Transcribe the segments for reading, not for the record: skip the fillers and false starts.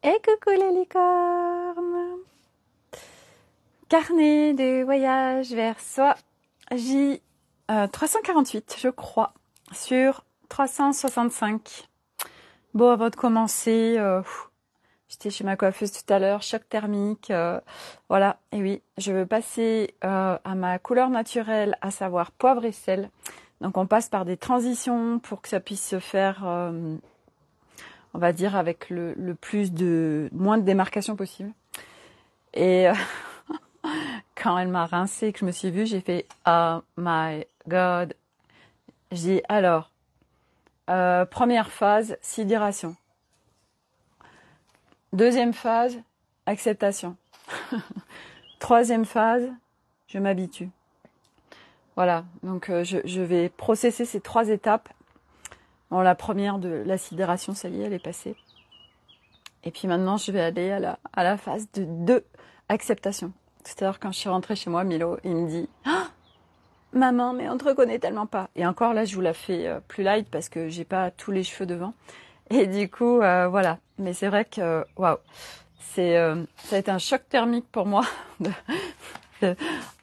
Et coucou les licornes! Carnet de voyage vers soi, J348 je crois, sur 365. Bon, avant de commencer, j'étais chez ma coiffeuse tout à l'heure, choc thermique, voilà, et oui, je veux passer à ma couleur naturelle, à savoir poivre et sel. Donc on passe par des transitions pour que ça puisse se faire, on va dire, avec le moins de démarcation possible. Et quand elle m'a rincée, que je me suis vue, j'ai fait « Oh my God !» J'ai dit « Alors, première phase, sidération. Deuxième phase, acceptation. Troisième phase, je m'habitue. » Voilà, donc je vais processer ces 3 étapes. Bon, la première de la sidération, ça y est, elle est passée. Et puis maintenant, je vais aller à la phase de 2, acceptation. Tout à l'heure, quand je suis rentrée chez moi, Milo, il me dit « Ah, maman, mais on te reconnaît tellement pas. » Et encore là, je vous la fais plus light parce que j'ai pas tous les cheveux devant. Et du coup, voilà. Mais c'est vrai que, waouh, ça a été un choc thermique pour moi.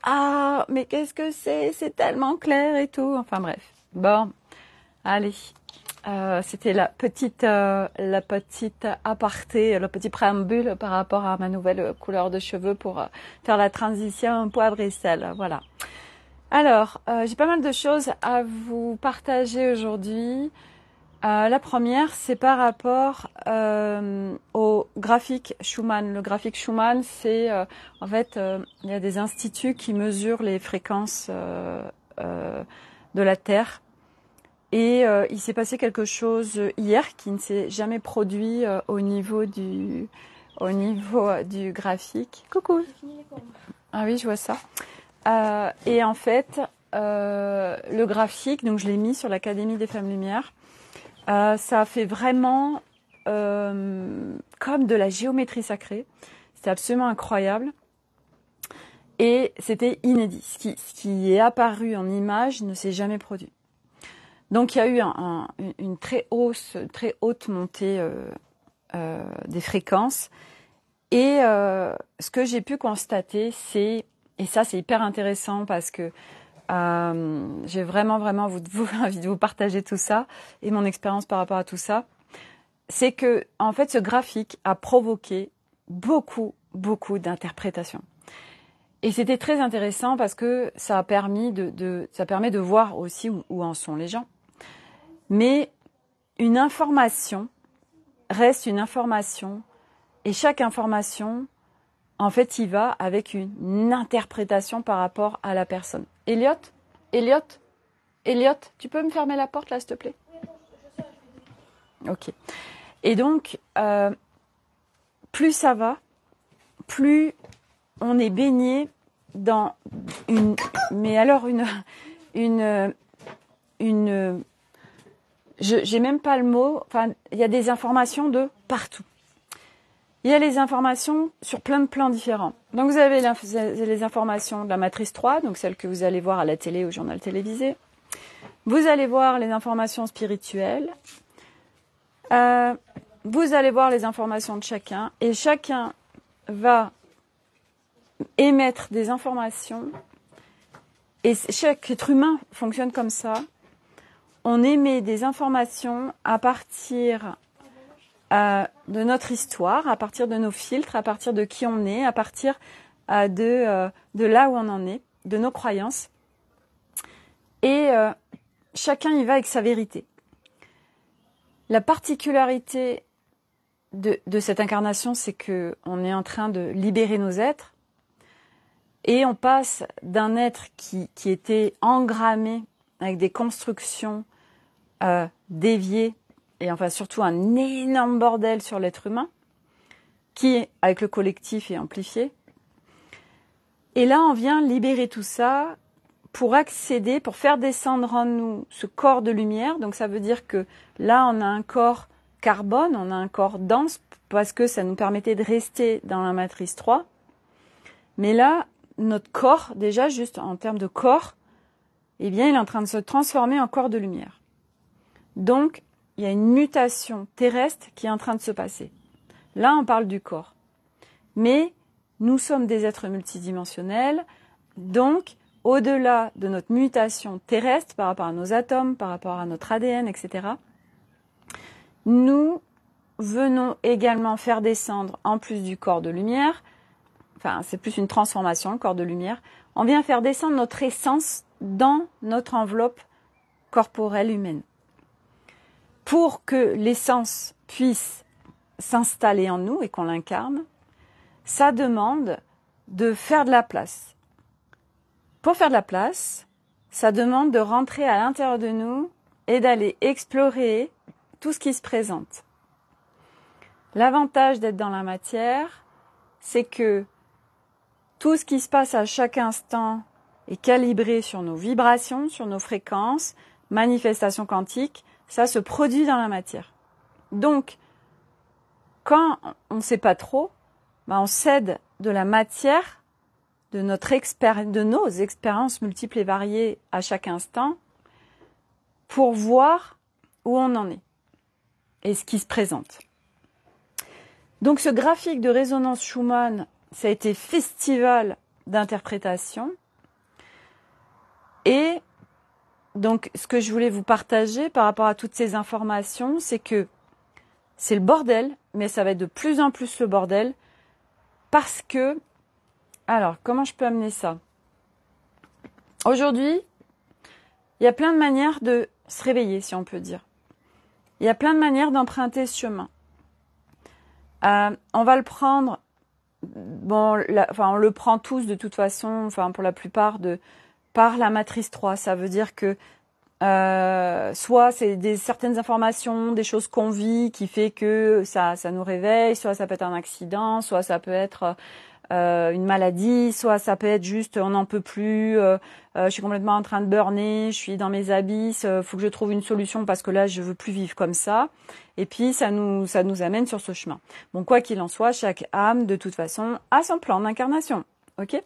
Ah, mais qu'est-ce que c'est? C'est tellement clair et tout. Enfin bref. Bon, allez. C'était la petite aparté, le petit préambule par rapport à ma nouvelle couleur de cheveux pour faire la transition poivre et sel. Voilà. Alors, j'ai pas mal de choses à vous partager aujourd'hui. La première, c'est par rapport au graphique Schumann. Le graphique Schumann, c'est en fait, il y a des instituts qui mesurent les fréquences de la Terre. Et il s'est passé quelque chose hier qui ne s'est jamais produit au niveau du graphique. Coucou. Ah oui, je vois ça. Et en fait, le graphique, donc je l'ai mis sur l'Académie des Femmes Lumière. Ça a fait vraiment comme de la géométrie sacrée. C'était absolument incroyable. Et c'était inédit. Ce qui est apparu en image ne s'est jamais produit. Donc il y a eu une très haute montée des fréquences. Et ce que j'ai pu constater, et ça c'est hyper intéressant parce que j'ai vraiment envie de vous partager tout ça et mon expérience par rapport à tout ça, c'est que en fait ce graphique a provoqué beaucoup d'interprétations. Et c'était très intéressant parce que ça permet de voir aussi où en sont les gens. Mais une information reste une information et chaque information, en fait, y va avec une interprétation par rapport à la personne. Elliot, tu peux me fermer la porte là, s'il te plaît? Ok. Et donc, plus ça va, plus on est baigné dans j'ai même pas le mot, enfin, il y a des informations de partout. Il y a les informations sur plein de plans différents. Donc vous avez les informations de la matrice 3, donc celle que vous allez voir à la télé ou au journal télévisé. Vous allez voir les informations spirituelles. Vous allez voir les informations de chacun. Et chacun va émettre des informations. Et chaque être humain fonctionne comme ça. On émet des informations à partir de notre histoire, à partir de nos filtres, à partir de qui on est, à partir de là où on en est, de nos croyances. Et chacun y va avec sa vérité. La particularité de cette incarnation, c'est qu'on est en train de libérer nos êtres et on passe d'un être qui était engrammé avec des constructions déviées et enfin surtout un énorme bordel sur l'être humain qui, avec le collectif, est amplifié. Et là, on vient libérer tout ça pour accéder, pour faire descendre en nous ce corps de lumière. Donc ça veut dire que là, on a un corps carbone, on a un corps dense parce que ça nous permettait de rester dans la matrice 3. Mais là, notre corps, déjà juste en termes de corps, eh bien, il est en train de se transformer en corps de lumière. Donc, il y a une mutation terrestre qui est en train de se passer. Là, on parle du corps. Mais nous sommes des êtres multidimensionnels, donc au-delà de notre mutation terrestre par rapport à nos atomes, par rapport à notre ADN, etc., nous venons également faire descendre, en plus du corps de lumière, enfin c'est plus une transformation, le corps de lumière, on vient faire descendre notre essence dans notre enveloppe corporelle humaine. Pour que l'essence puisse s'installer en nous et qu'on l'incarne, ça demande de faire de la place. Pour faire de la place, ça demande de rentrer à l'intérieur de nous et d'aller explorer tout ce qui se présente. L'avantage d'être dans la matière, c'est que tout ce qui se passe à chaque instant est calibré sur nos vibrations, sur nos fréquences, manifestations quantiques, ça se produit dans la matière. Donc, quand on ne sait pas trop, on cède de la matière, de nos expériences multiples et variées à chaque instant, pour voir où on en est et ce qui se présente. Donc ce graphique de résonance Schumann, ça a été festival d'interprétation. Et donc ce que je voulais vous partager par rapport à toutes ces informations, c'est que c'est le bordel, mais ça va être de plus en plus le bordel, parce que, alors comment je peux amener ça ? Aujourd'hui, il y a plein de manières de se réveiller, si on peut dire. Il y a plein de manières d'emprunter ce chemin. On va le prendre, on le prend tous de toute façon, pour la plupart, par la matrice 3. Ça veut dire que soit c'est certaines informations, des choses qu'on vit qui fait que ça nous réveille, soit ça peut être un accident, soit ça peut être une maladie, soit ça peut être juste on n'en peut plus, je suis complètement en train de burner, je suis dans mes abysses, faut que je trouve une solution parce que là je veux plus vivre comme ça. Et puis ça nous amène sur ce chemin. Bon, quoi qu'il en soit, chaque âme de toute façon a son plan d'incarnation, ok ?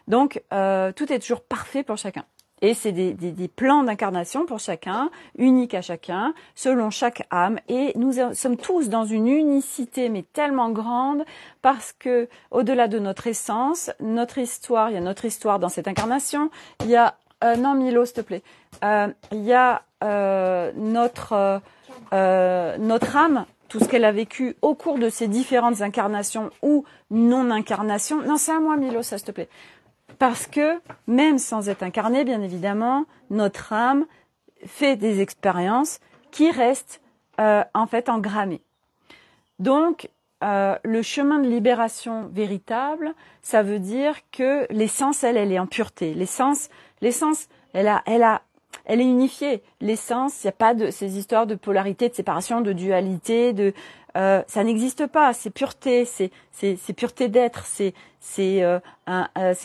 Donc tout est toujours parfait pour chacun. Et c'est des plans d'incarnation pour chacun, uniques à chacun, selon chaque âme. Et nous sommes tous dans une unicité, mais tellement grande, parce que au-delà de notre essence, notre histoire, il y a notre histoire dans cette incarnation. Il y a non Milo, s'il te plaît. Il y a notre âme, tout ce qu'elle a vécu au cours de ces différentes incarnations ou non-incarnations. Non, c'est à moi, Milo, ça, s'il te plaît. Parce que, même sans être incarné, bien évidemment, notre âme fait des expériences qui restent en fait engrammées. Donc, le chemin de libération véritable, ça veut dire que l'essence, elle est en pureté. L'essence, elle est unifiée. L'essence, il n'y a pas de ces histoires de polarité, de séparation, de dualité, ça n'existe pas. C'est pureté, c'est pureté d'être. C'est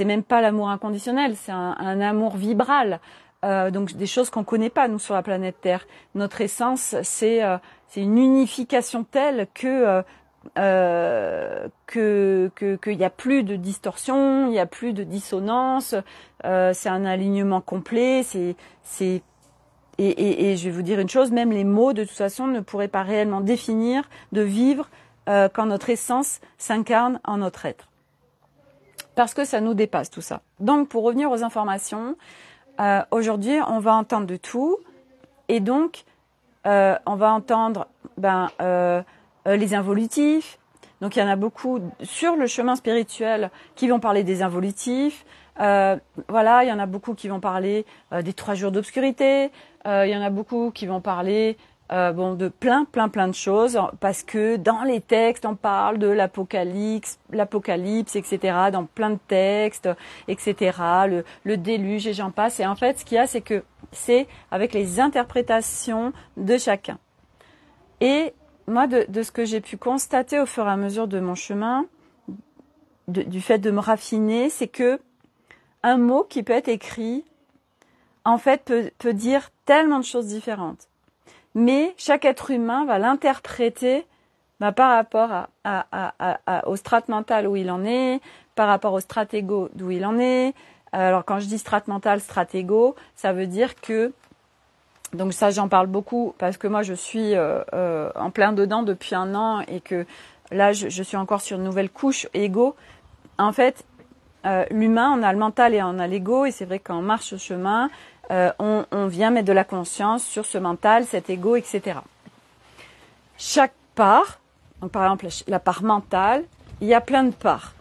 même pas l'amour inconditionnel, c'est un amour vibral. Donc des choses qu'on connaît pas nous sur la planète Terre. Notre essence, c'est une unification telle que qu'il y a plus de distorsion, il y a plus de dissonance. C'est un alignement complet. Et je vais vous dire une chose, même les mots de toute façon ne pourraient pas réellement définir de vivre quand notre essence s'incarne en notre être. Parce que ça nous dépasse tout ça. Donc pour revenir aux informations, aujourd'hui on va entendre de tout. Et donc on va entendre les involutifs. Donc il y en a beaucoup sur le chemin spirituel qui vont parler des involutifs. Il y en a beaucoup qui vont parler des 3 jours d'obscurité. Il y en a beaucoup qui vont parler de plein de choses, parce que dans les textes, on parle de l'apocalypse, etc., dans plein de textes, etc., le déluge et j'en passe. Et en fait, ce qu'il y a, c'est que c'est avec les interprétations de chacun. Et moi, de ce que j'ai pu constater au fur et à mesure de mon chemin, du fait de me raffiner, c'est que un mot qui peut être écrit, en fait, peut dire tellement de choses différentes. Mais chaque être humain va l'interpréter par rapport au strate mental où il en est, par rapport au strate égo d'où il en est. Alors quand je dis strate mental, strate égo, ça veut dire que, donc ça j'en parle beaucoup parce que moi je suis en plein dedans depuis 1 an et que là, je suis encore sur une nouvelle couche, ego. En fait, l'humain, on a le mental et on a l'ego, et c'est vrai qu'en marche au chemin, on vient mettre de la conscience sur ce mental, cet ego, etc. Chaque part, donc par exemple la part mentale, il y a plein de parts,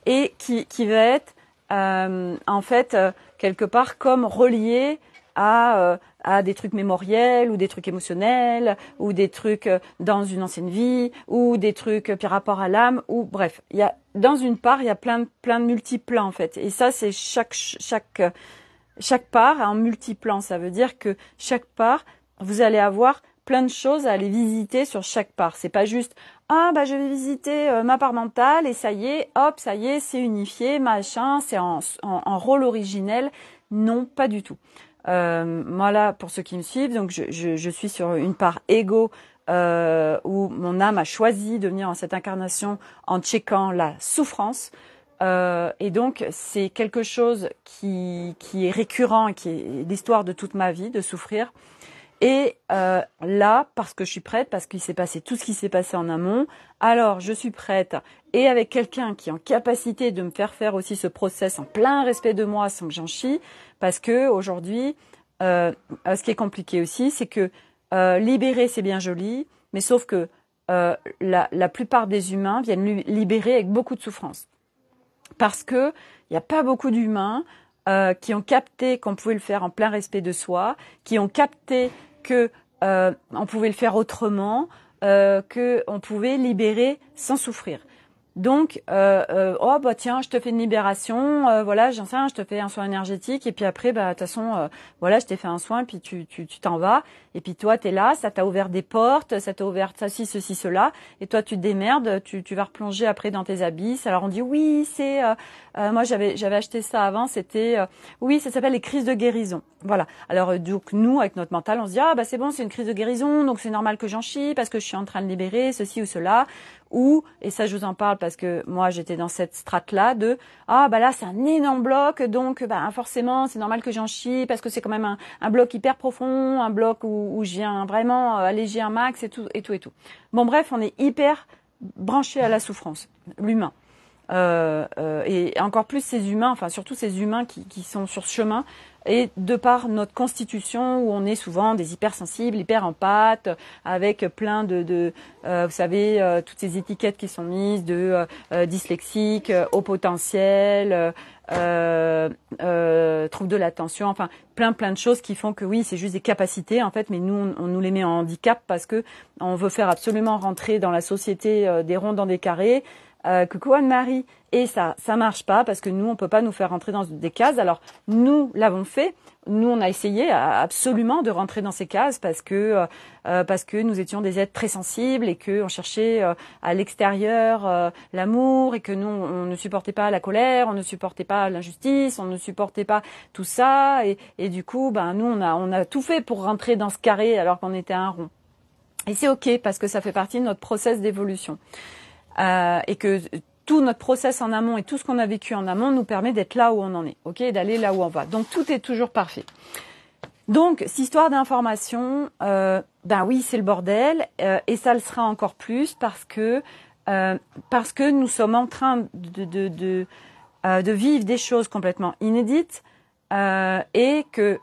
et qui va être en fait quelque part comme relié à des trucs mémoriels ou des trucs émotionnels ou des trucs dans une ancienne vie ou des trucs par rapport à l'âme, ou bref, il y a dans une part il y a plein de multiplans en fait, et ça c'est chaque part en multiplan. Ça veut dire que chaque part vous allez avoir plein de choses à aller visiter sur chaque part. C'est pas juste je vais visiter ma part mentale et ça y est, hop, ça y est, c'est unifié, machin, c'est en rôle originel. Non, pas du tout. Moi là, pour ceux qui me suivent, donc je suis sur une part ego où mon âme a choisi de venir en cette incarnation en checkant la souffrance. Et donc c'est quelque chose qui est récurrent et qui est l'histoire de toute ma vie, de souffrir. Et là, parce que je suis prête, parce qu'il s'est passé tout ce qui s'est passé en amont, alors je suis prête, et avec quelqu'un qui est en capacité de me faire aussi ce process en plein respect de moi sans que j'en chie, parce que aujourd'hui, ce qui est compliqué aussi, c'est que libérer c'est bien joli, mais sauf que la plupart des humains viennent libérer avec beaucoup de souffrance. Parce que il n'y a pas beaucoup d'humains qui ont capté qu'on pouvait le faire en plein respect de soi, qui ont capté que on pouvait le faire autrement, que on pouvait libérer sans souffrir. Donc, tiens, je te fais une libération, voilà, j'en sais rien, je te fais un soin énergétique, et puis après, de toute façon, voilà, je t'ai fait un soin, puis tu t'en vas, et puis toi, t'es là, ça t'a ouvert des portes, ça t'a ouvert ça, ceci, cela, et toi, tu te démerdes, tu vas replonger après dans tes abysses. Alors on dit oui, c'est, moi j'avais acheté ça avant, c'était, oui, ça s'appelle les crises de guérison. Voilà. Alors donc nous, avec notre mental, on se dit c'est bon, c'est une crise de guérison, donc c'est normal que j'en chie parce que je suis en train de libérer ceci ou cela. Ou, et ça je vous en parle parce que moi j'étais dans cette strate-là de là c'est un énorme bloc, donc forcément c'est normal que j'en chie parce que c'est quand même un bloc hyper profond, un bloc où je viens vraiment alléger un max et tout. Bon bref, on est hyper branché à la souffrance, l'humain. Et encore plus ces humains, enfin surtout ces humains qui sont sur ce chemin, et de par notre constitution où on est souvent des hypersensibles, hyper empathes, avec plein de vous savez, toutes ces étiquettes qui sont mises de dyslexique, haut potentiel, trouble de l'attention, enfin plein de choses qui font que oui, c'est juste des capacités en fait, mais nous on nous les met en handicap parce que on veut faire absolument rentrer dans la société des ronds dans des carrés. Coucou Anne-Marie, et ça marche pas parce que nous on peut pas nous faire rentrer dans des cases. Alors nous l'avons fait, nous on a essayé absolument de rentrer dans ces cases parce que nous étions des êtres très sensibles et que on cherchait à l'extérieur l'amour, et que nous on ne supportait pas la colère, on ne supportait pas l'injustice, on ne supportait pas tout ça, et du coup nous on a tout fait pour rentrer dans ce carré alors qu'on était un rond. Et c'est ok parce que ça fait partie de notre process d'évolution. Et que tout notre process en amont et tout ce qu'on a vécu en amont nous permet d'être là où on en est, ok, d'aller là où on va. Donc tout est toujours parfait. Donc cette histoire d'information, oui, c'est le bordel, et ça le sera encore plus parce que nous sommes en train de vivre des choses complètement inédites, et que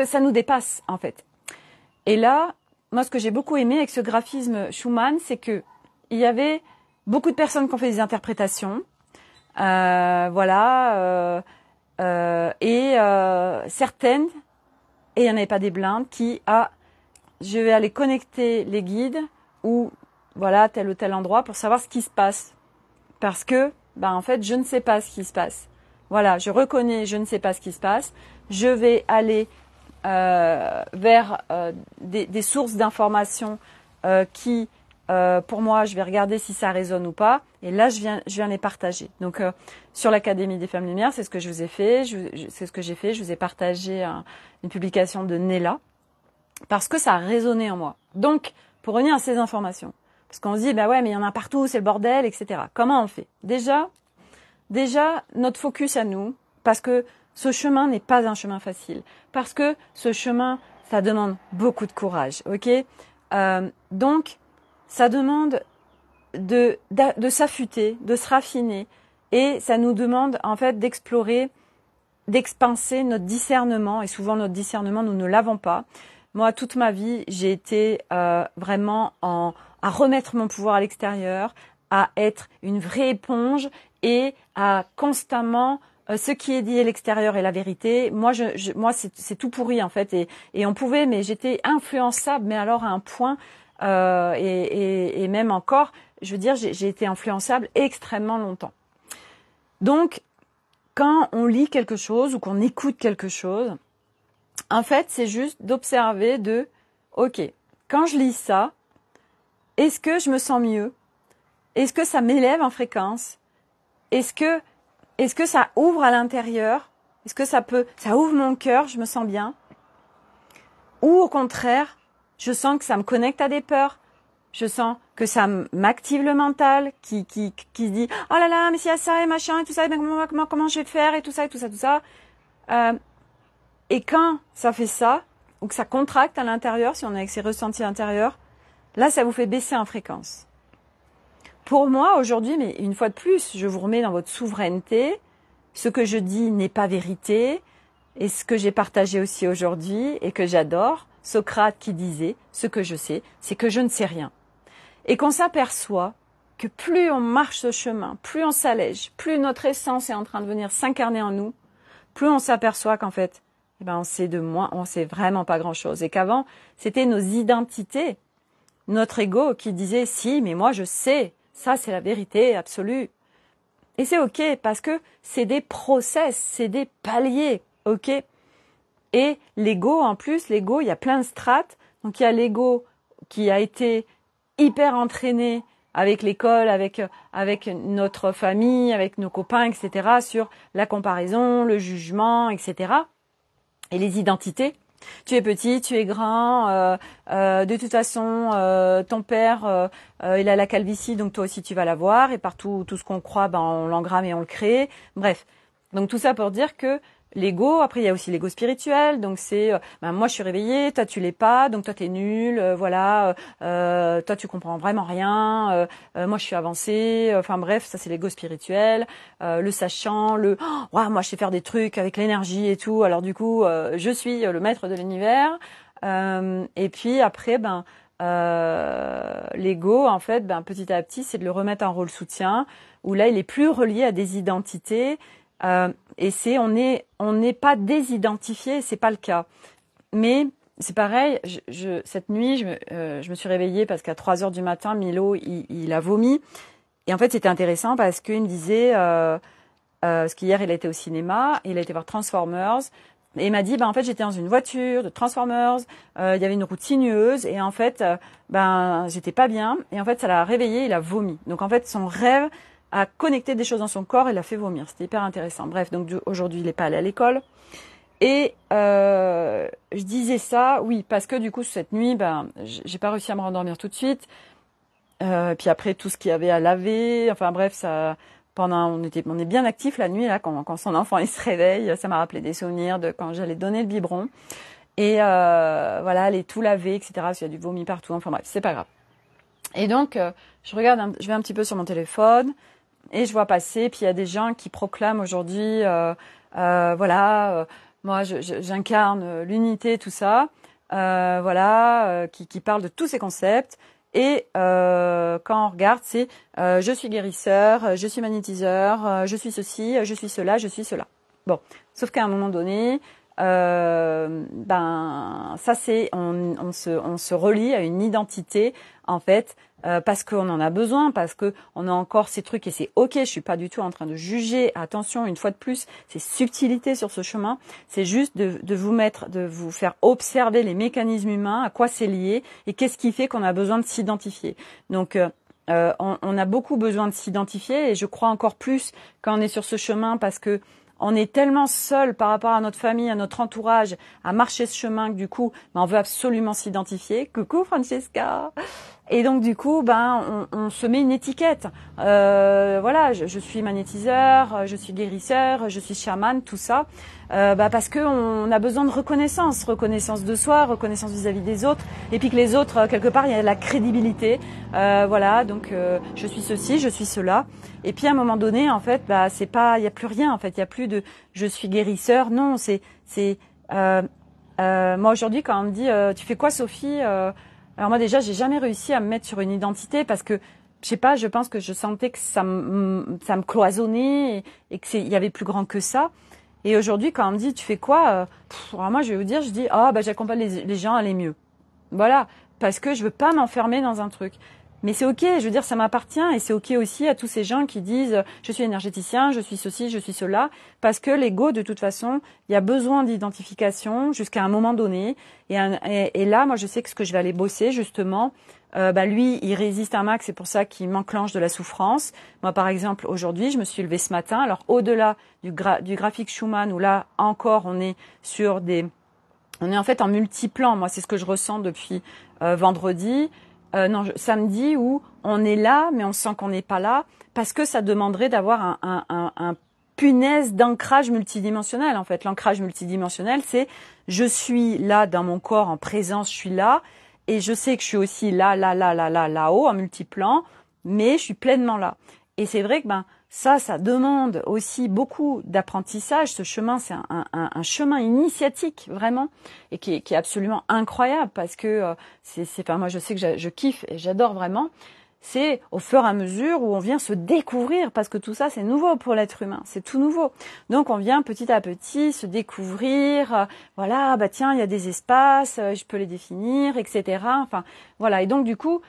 ça nous dépasse en fait. Et là, moi, ce que j'ai beaucoup aimé avec ce graphisme Schumann, c'est que il y avait beaucoup de personnes qui ont fait des interprétations, et certaines, et il n'y en avait pas des blindes, je vais aller connecter les guides ou voilà tel ou tel endroit pour savoir ce qui se passe, parce que en fait je ne sais pas ce qui se passe. Voilà, je reconnais, je ne sais pas ce qui se passe. Je vais aller vers des sources d'informations qui, pour moi, je vais regarder si ça résonne ou pas. Et là, je viens les partager. Donc, sur l'Académie des Femmes Lumière, c'est ce que je vous ai fait. C'est ce que j'ai fait. Je vous ai partagé une publication de Nella parce que ça a résonné en moi. Donc, pour revenir à ces informations, parce qu'on se dit, ouais, mais il y en a partout, c'est le bordel, etc. Comment on fait ? Déjà, notre focus à nous, parce que ce chemin n'est pas un chemin facile, parce que ce chemin, ça demande beaucoup de courage, ok ? Donc, ça demande de s'affûter, de se raffiner, et ça nous demande en fait d'explorer, d'expanser notre discernement, et souvent notre discernement, nous ne l'avons pas. Moi, toute ma vie, j'ai été vraiment à remettre mon pouvoir à l'extérieur, à être une vraie éponge et à constamment ce qui est dit à l'extérieur est la vérité. Moi, moi, c'est tout pourri en fait, et on pouvait, mais j'étais influençable, mais alors à un point, et même encore, je veux dire, j'ai été influençable extrêmement longtemps. Donc, quand on lit quelque chose ou qu'on écoute quelque chose, en fait, c'est juste d'observer ok, quand je lis ça, est-ce que je me sens mieux? Est-ce que ça m'élève en fréquence? Est-ce que ça ouvre à l'intérieur? Est-ce que ça ouvre mon cœur, je me sens bien? Ou au contraire, je sens que ça me connecte à des peurs. Je sens que ça m'active le mental, qui se dit « Oh là là, mais s'il y a ça et machin et tout ça, et comment je vais faire et tout ça et tout ça, tout ça. » Et quand ça fait ça, ou que ça contracte à l'intérieur, si on est avec ses ressentis intérieurs, là, ça vous fait baisser en fréquence. Pour moi, aujourd'hui, mais une fois de plus, je vous remets dans votre souveraineté. Ce que je dis n'est pas vérité. Et ce que j'ai partagé aussi aujourd'hui et que j'adore, Socrate qui disait « Ce que je sais, c'est que je ne sais rien ». Et qu'on s'aperçoit que plus on marche ce chemin, plus on s'allège, plus notre essence est en train de venir s'incarner en nous, plus on s'aperçoit qu'en fait, on sait de moins, on sait vraiment pas grand-chose. Et qu'avant, c'était nos identités, notre ego qui disait « Si, mais moi je sais, ça c'est la vérité absolue ». Et c'est ok, parce que c'est des process, c'est des paliers, ok. Et l'ego, en plus, l'ego, il y a plein de strates. Donc il y a l'ego qui a été hyper entraîné avec l'école, avec notre famille, avec nos copains, etc., sur la comparaison, le jugement, etc. Et les identités. Tu es petit, tu es grand, de toute façon, ton père, il a la calvitie, donc toi aussi tu vas l'avoir, et partout, tout ce qu'on croit, on l'engramme et on le crée. Bref, donc tout ça pour dire que l'ego, après il y a aussi l'ego spirituel, donc c'est moi je suis réveillée, toi tu l'es pas, donc toi t'es nul, voilà, toi tu comprends vraiment rien, moi je suis avancée, enfin bref, ça c'est l'ego spirituel, le sachant, moi je sais faire des trucs avec l'énergie et tout, alors du coup je suis le maître de l'univers, et puis après l'ego en fait petit à petit c'est de le remettre en rôle soutien, où là il est plus relié à des identités. Et on n'est pas désidentifié, c'est pas le cas. Mais c'est pareil, cette nuit, je me suis réveillée parce qu'à 3h du matin, Milo, il a vomi. Et en fait, c'était intéressant parce qu'il me disait, parce qu'hier, il a été au cinéma, il a été voir Transformers. Et il m'a dit, en fait, j'étais dans une voiture de Transformers, il y avait une route sinueuse, et en fait, j'étais pas bien. Et en fait, ça l'a réveillé, il a vomi. Donc en fait, son rêve a connecté des choses dans son corps et l'a fait vomir. C'était hyper intéressant. Bref, donc aujourd'hui, il n'est pas allé à l'école. Et je disais ça, oui, parce que du coup, cette nuit, j'ai pas réussi à me rendormir tout de suite. Puis après, tout ce qu'il y avait à laver, enfin bref, ça, on est bien actifs la nuit, là, quand son enfant il se réveille. Ça m'a rappelé des souvenirs de quand j'allais donner le biberon. Et voilà, aller tout laver, etc. Parce qu'il y a du vomi partout. Enfin bref, c'est pas grave. Et donc, je vais un petit peu sur mon téléphone. Et je vois passer, puis il y a des gens qui proclament aujourd'hui, moi j'incarne l'unité, tout ça, qui parlent de tous ces concepts. Et quand on regarde, c'est je suis guérisseur, je suis magnétiseur, je suis ceci, je suis cela, je suis cela. Bon, sauf qu'à un moment donné, ça c'est on se relie à une identité en fait. Parce qu'on en a besoin, parce que on a encore ces trucs et c'est ok, je suis pas du tout en train de juger. Attention, une fois de plus, c'est subtilité sur ce chemin. C'est juste de vous faire observer les mécanismes humains, à quoi c'est lié et qu'est-ce qui fait qu'on a besoin de s'identifier. Donc, on a beaucoup besoin de s'identifier et je crois encore plus quand on est sur ce chemin parce que on est tellement seul par rapport à notre famille, à notre entourage, à marcher ce chemin que du coup, on veut absolument s'identifier. Coucou Francesca. Et donc du coup, on se met une étiquette. Voilà, je suis magnétiseur, je suis guérisseur, je suis chaman, tout ça, parce que on a besoin de reconnaissance de soi, reconnaissance vis-à-vis des autres, et puis que les autres, quelque part, il y a la crédibilité. Voilà, donc je suis ceci, je suis cela. Et puis à un moment donné, en fait, c'est pas, il y a plus rien. En fait, il y a plus de je suis guérisseur. Non, moi aujourd'hui, quand on me dit tu fais quoi, Sophie? Alors moi déjà, j'ai jamais réussi à me mettre sur une identité parce que je sais pas, je pense que je sentais que ça me cloisonnait et que il y avait plus grand que ça. Et aujourd'hui, quand on me dit tu fais quoi, alors moi je vais vous dire, je dis j'accompagne les gens à aller mieux. Voilà, parce que je veux pas m'enfermer dans un truc. Mais c'est ok, je veux dire, ça m'appartient et c'est ok aussi à tous ces gens qui disent je suis énergéticien, je suis ceci, je suis cela, parce que l'ego, de toute façon, il y a besoin d'identification jusqu'à un moment donné. Et là, moi, je sais que ce que je vais aller bosser, justement, lui, il résiste un max, c'est pour ça qu'il m'enclenche de la souffrance. Moi, par exemple, aujourd'hui, je me suis levée ce matin. Alors, au-delà du graphique Schumann, où là encore, on est en fait en multiplan. Moi, c'est ce que je ressens depuis vendredi. Samedi, où on est là, mais on sent qu'on n'est pas là, parce que ça demanderait d'avoir un punaise d'ancrage multidimensionnel. En fait, l'ancrage multidimensionnel, c'est je suis là dans mon corps en présence, je suis là, et je sais que je suis aussi là-haut, en multiplan, mais je suis pleinement là. Et c'est vrai que ça demande aussi beaucoup d'apprentissage. Ce chemin, c'est un chemin initiatique, vraiment, et qui est absolument incroyable parce que moi, je sais que je kiffe et j'adore vraiment. C'est au fur et à mesure où on vient se découvrir, parce que tout ça, c'est nouveau pour l'être humain, c'est tout nouveau. Donc, on vient petit à petit se découvrir, voilà, tiens, il y a des espaces, je peux les définir, etc. Enfin, voilà. Et donc, du coup,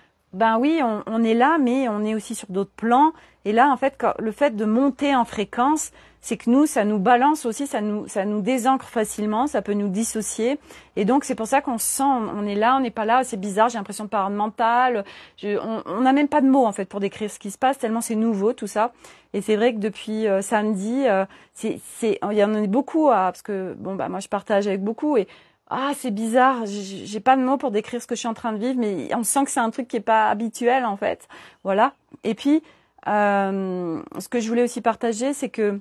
oui, on est là, mais on est aussi sur d'autres plans. Et là, en fait, le fait de monter en fréquence, c'est que nous, ça nous balance aussi, ça nous désancre facilement, ça peut nous dissocier. Et donc, c'est pour ça qu'on se sent, on est là, on n'est pas là, c'est bizarre, j'ai l'impression de parole mentale. On n'a même pas de mots, en fait, pour décrire ce qui se passe, tellement c'est nouveau, tout ça. Et c'est vrai que depuis samedi, il y en a beaucoup, parce que, moi, je partage avec beaucoup et c'est bizarre, j'ai pas de mots pour décrire ce que je suis en train de vivre, mais on sent que c'est un truc qui est pas habituel, en fait. Voilà. Et puis, ce que je voulais aussi partager, c'est que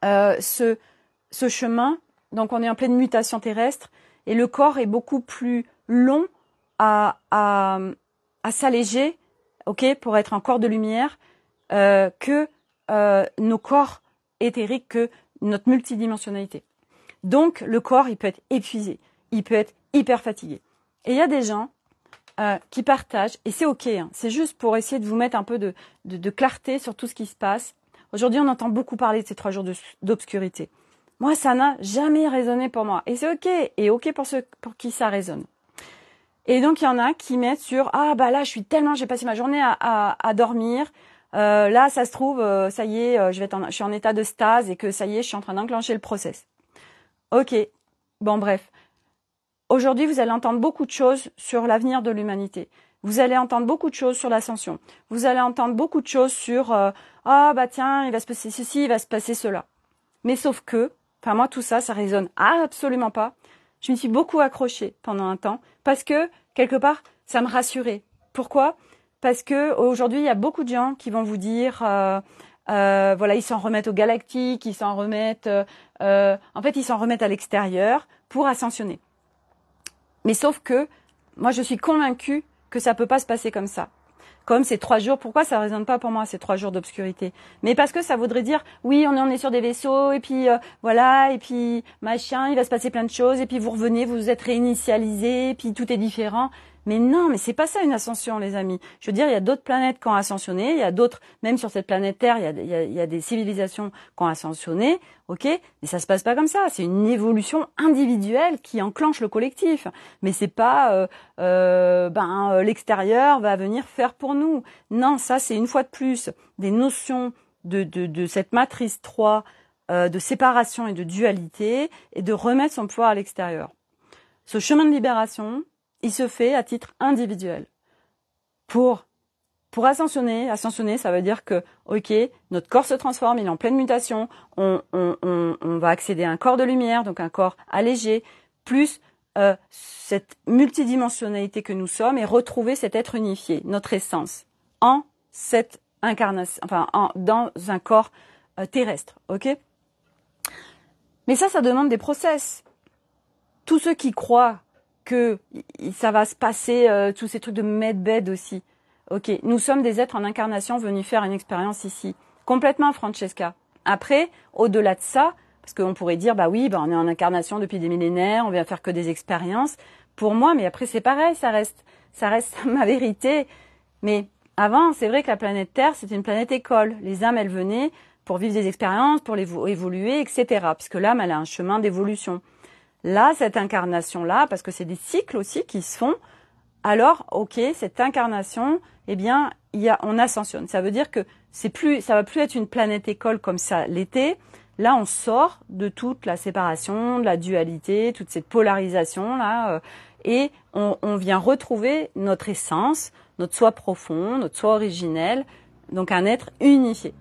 ce chemin, donc on est en pleine mutation terrestre, et le corps est beaucoup plus long à s'alléger, pour être un corps de lumière, que nos corps éthériques, que notre multidimensionnalité. Donc le corps, il peut être épuisé, il peut être hyper fatigué. Et il y a des gens qui partagent, et c'est ok, c'est juste pour essayer de vous mettre un peu de clarté sur tout ce qui se passe. Aujourd'hui, on entend beaucoup parler de ces 3 jours d'obscurité. Moi, ça n'a jamais résonné pour moi. Et c'est ok, et ok pour ceux pour qui ça résonne. Et donc, il y en a qui mettent sur là, j'ai passé ma journée à dormir. Là, ça se trouve, ça y est, je suis en état de stase et que ça y est, je suis en train d'enclencher le process. Ok, bref. Aujourd'hui, vous allez entendre beaucoup de choses sur l'avenir de l'humanité. Vous allez entendre beaucoup de choses sur l'ascension. Vous allez entendre beaucoup de choses sur tiens, il va se passer ceci, il va se passer cela. Mais sauf que, moi, tout ça, ça résonne absolument pas. Je me suis beaucoup accrochée pendant un temps parce que, quelque part, ça me rassurait. Pourquoi ? Parce que aujourd'hui, il y a beaucoup de gens qui vont vous dire ils s'en remettent au galactique, ils s'en remettent ils s'en remettent à l'extérieur pour ascensionner. Mais sauf que moi je suis convaincue que ça peut pas se passer comme ça. Comme ces 3 jours, pourquoi ça résonne pas pour moi ces 3 jours d'obscurité? Mais parce que ça voudrait dire oui, on est sur des vaisseaux et puis et puis machin, il va se passer plein de choses et puis vous revenez, vous êtes réinitialisés, puis tout est différent. Mais non, mais c'est pas ça une ascension, les amis. Je veux dire, il y a d'autres planètes qui ont ascensionné, il y a d'autres, même sur cette planète Terre, il y a des civilisations qui ont ascensionné, ok? Mais ça se passe pas comme ça. C'est une évolution individuelle qui enclenche le collectif. Mais c'est pas, l'extérieur va venir faire pour nous. Non, ça c'est une fois de plus des notions de cette matrice 3 de séparation et de dualité et de remettre son pouvoir à l'extérieur. Ce chemin de libération, il se fait à titre individuel. Pour ascensionner, ça veut dire que, ok, notre corps se transforme, il est en pleine mutation, on va accéder à un corps de lumière, donc un corps allégé, plus cette multidimensionnalité que nous sommes et retrouver cet être unifié, notre essence, en cette incarnation, enfin dans un corps terrestre, ok? Mais ça demande des process. Tous ceux qui croient que ça va se passer, tous ces trucs de medbed aussi, ok? Nous sommes des êtres en incarnation venus faire une expérience ici, complètement, Francesca. Après, au-delà de ça, parce qu'on pourrait dire, bah oui, bah on est en incarnation depuis des millénaires, on vient faire que des expériences. Pour moi, mais après c'est pareil, ça reste ma vérité. Mais avant, c'est vrai que la planète Terre, c'était une planète école. Les âmes, elles venaient pour vivre des expériences, pour évoluer, etc. Puisque l'âme, elle a un chemin d'évolution. Là, cette incarnation-là, parce que c'est des cycles aussi qui se font, alors, ok, cette incarnation, eh bien, on ascensionne. Ça veut dire que ça va plus être une planète école comme ça l'était. Là, on sort de toute la séparation, de la dualité, toute cette polarisation là, et on vient retrouver notre essence, notre soi profond, notre soi originel, donc un être unifié.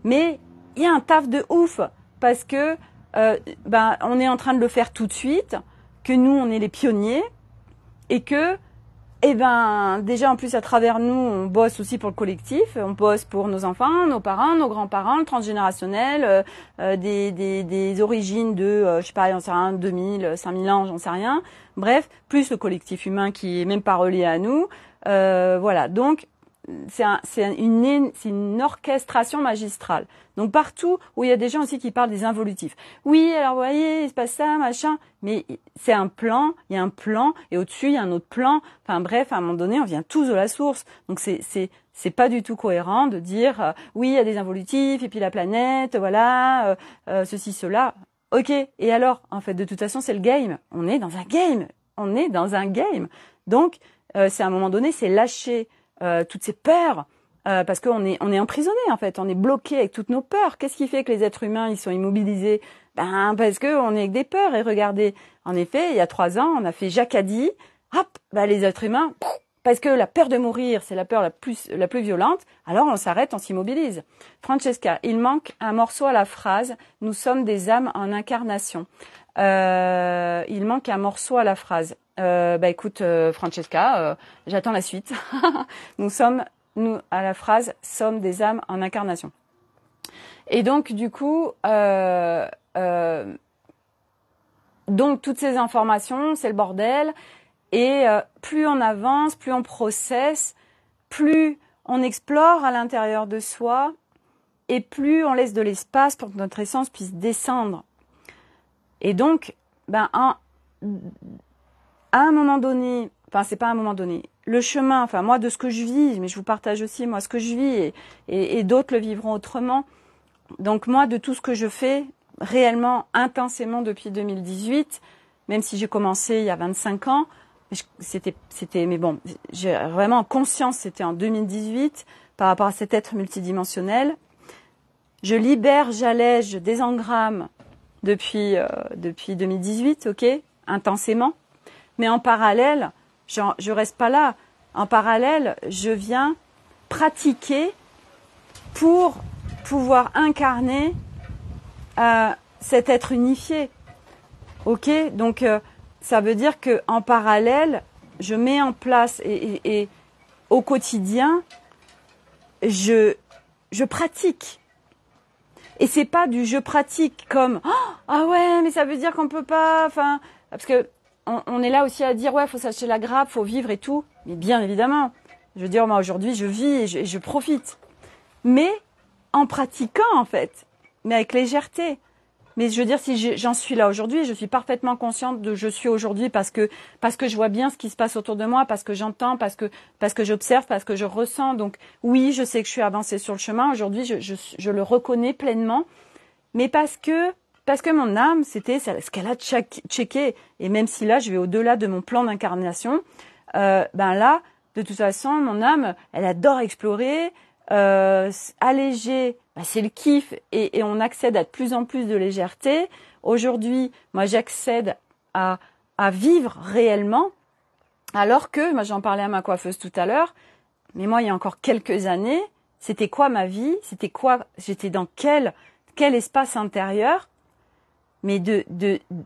Mais il y a un taf de ouf parce que on est en train de le faire tout de suite, que nous on est les pionniers et que déjà en plus à travers nous on bosse aussi pour le collectif, on bosse pour nos enfants, nos parents, nos grands-parents, le transgénérationnel, des origines de je sais pas, j'en sais rien, 2000, 5000 ans, j'en sais rien. Bref, plus le collectif humain qui est même pas relié à nous. Voilà, donc c'est une orchestration magistrale. Donc partout où il y a des gens aussi qui parlent des involutifs. Oui, alors vous voyez, il se passe ça, machin. Mais c'est un plan, il y a un plan, et au-dessus, il y a un autre plan. Enfin bref, à un moment donné, on vient tous de la source. Donc c'est pas du tout cohérent de dire oui, il y a des involutifs, et puis la planète, voilà, ceci, cela. Ok, et alors, en fait, de toute façon, c'est le game. On est dans un game. On est dans un game. Donc, c'est à un moment donné, c'est lâcher toutes ces peurs, parce qu'on est emprisonné en fait, on est bloqué avec toutes nos peurs. Qu'est-ce qui fait que les êtres humains ils sont immobilisés? Parce que on est avec des peurs. Et regardez, en effet, il y a 3 ans, on a fait Jacadie. Hop, les êtres humains, parce que la peur de mourir, c'est la peur la plus violente. Alors on s'arrête, on s'immobilise. Francesca, il manque un morceau à la phrase. Nous sommes des âmes en incarnation. Il manque un morceau à la phrase. Écoute, Francesca, j'attends la suite. Nous, à la phrase, sommes des âmes en incarnation. Et donc, du coup, donc toutes ces informations, c'est le bordel. Et plus on avance, plus on processe, plus on explore à l'intérieur de soi, et plus on laisse de l'espace pour que notre essence puisse descendre. Et donc, à un moment donné, enfin c'est pas à un moment donné, le chemin, enfin moi de ce que je vis, mais je vous partage aussi moi ce que je vis et d'autres le vivront autrement. Donc moi de tout ce que je fais réellement intensément depuis 2018, même si j'ai commencé il y a 25 ans, mais bon, j'ai vraiment conscience, c'était en 2018 par rapport à cet être multidimensionnel. Je libère, j'allège, je désengramme depuis 2018, ok, intensément. Mais en parallèle, je reste pas là. En parallèle, je viens pratiquer pour pouvoir incarner cet être unifié. Ok, donc ça veut dire que en parallèle, je mets en place et au quotidien, je pratique. Et c'est pas du je pratique comme ah ouais mais ça veut dire qu'on peut pas, enfin parce que on est là aussi à dire ouais faut s'acheter la grappe, faut vivre et tout, mais bien évidemment je veux dire moi aujourd'hui je vis et je profite, mais en pratiquant en fait, mais avec légèreté. Mais je veux dire si j'en suis là aujourd'hui, je suis parfaitement consciente de je suis aujourd'hui parce que je vois bien ce qui se passe autour de moi, parce que j'entends, parce que j'observe, parce que je ressens. Donc oui, je sais que je suis avancée sur le chemin aujourd'hui, je le reconnais pleinement, mais parce que mon âme, c'était ce qu'elle a checké. Et même si là, je vais au-delà de mon plan d'incarnation, là, de toute façon, mon âme, elle adore explorer, alléger, c'est le kiff et on accède à de plus en plus de légèreté. Aujourd'hui, moi, j'accède à vivre réellement, alors que, moi, j'en parlais à ma coiffeuse tout à l'heure, mais moi, il y a encore quelques années, c'était quoi ma vie? C'était quoi? J'étais dans quel espace intérieur? Mais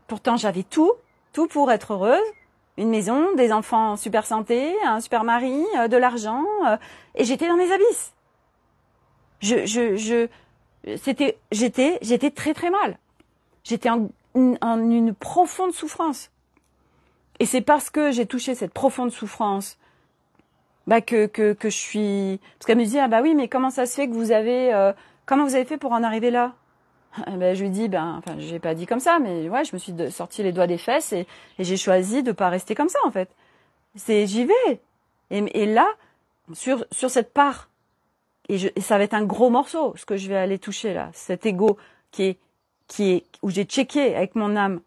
pourtant, j'avais tout. tout pour être heureuse, une maison, des enfants en super santé, un super mari, de l'argent, et j'étais dans les abysses. J'étais très très mal. J'étais en une profonde souffrance. Et c'est parce que j'ai touché cette profonde souffrance que je suis... Parce qu'elle me disait, ah bah oui, mais comment ça se fait que comment vous avez fait pour en arriver là? Je lui dis, j'ai pas dit comme ça, mais ouais, je me suis sorti les doigts des fesses et j'ai choisi de pas rester comme ça, en fait. J'y vais. Et là, sur cette part, et ça va être un gros morceau, ce que je vais aller toucher là, cet ego où j'ai checké avec mon âme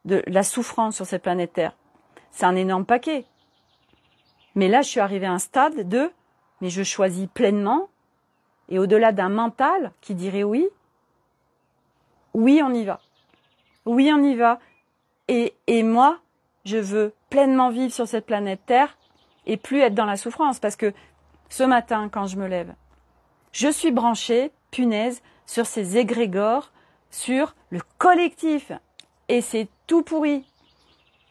de la souffrance sur cette planète Terre. C'est un énorme paquet. Mais là, je suis arrivée à un stade mais je choisis pleinement, et au-delà d'un mental qui dirait oui, on y va. Oui, on y va. Et moi, je veux pleinement vivre sur cette planète Terre et plus être dans la souffrance. Parce que ce matin, quand je me lève, je suis branchée, punaise, sur ces égrégores, sur le collectif. Et c'est tout pourri.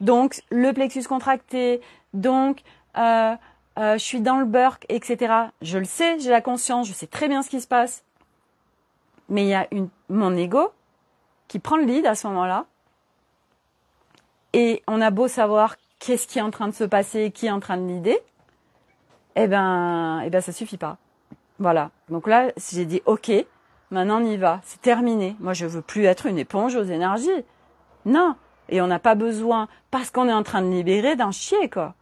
Donc, le plexus contracté, donc, je suis dans le burk, etc. Je le sais, j'ai la conscience, je sais très bien ce qui se passe. Mais il y a mon ego qui prend le lead à ce moment-là. Et on a beau savoir qu'est-ce qui est en train de se passer, qui est en train de l'idée, ça suffit pas. Voilà. Donc là, j'ai dit, ok, maintenant on y va, c'est terminé. Moi, je veux plus être une éponge aux énergies. Non. Et on n'a pas besoin, parce qu'on est en train de libérer, d'en chier, quoi.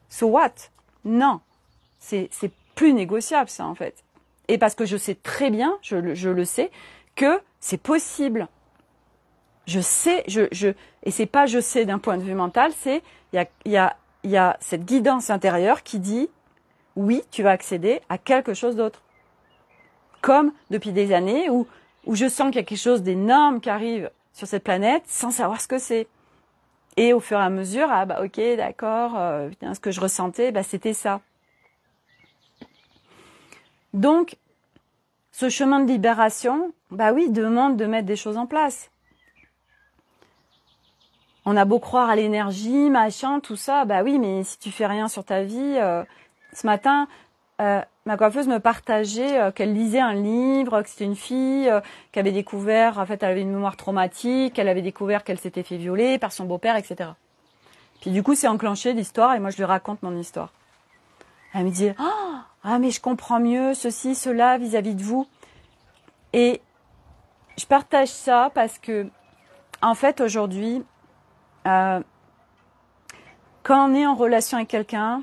So what? Non. C'est plus négociable, ça, en fait. Et parce que je sais très bien, je le sais, que c'est possible. Je sais, et c'est pas je sais d'un point de vue mental, c'est, il y a cette guidance intérieure qui dit, oui, tu vas accéder à quelque chose d'autre. Comme depuis des années où je sens qu'il y a quelque chose d'énorme qui arrive sur cette planète sans savoir ce que c'est. Et au fur et à mesure, ok, d'accord, ce que je ressentais, c'était ça. Donc, ce chemin de libération, demande de mettre des choses en place. On a beau croire à l'énergie, machin, tout ça, mais si tu fais rien sur ta vie, ce matin, ma coiffeuse me partageait qu'elle lisait un livre, que c'était une fille qui avait découvert, en fait, elle avait une mémoire traumatique, qu'elle avait découvert qu'elle s'était fait violer par son beau-père, etc. Puis du coup, c'est enclenché l'histoire et moi, je lui raconte mon histoire. Elle me dit, mais je comprends mieux ceci, cela vis-à-vis de vous. Et je partage ça parce que, en fait, aujourd'hui, quand on est en relation avec quelqu'un,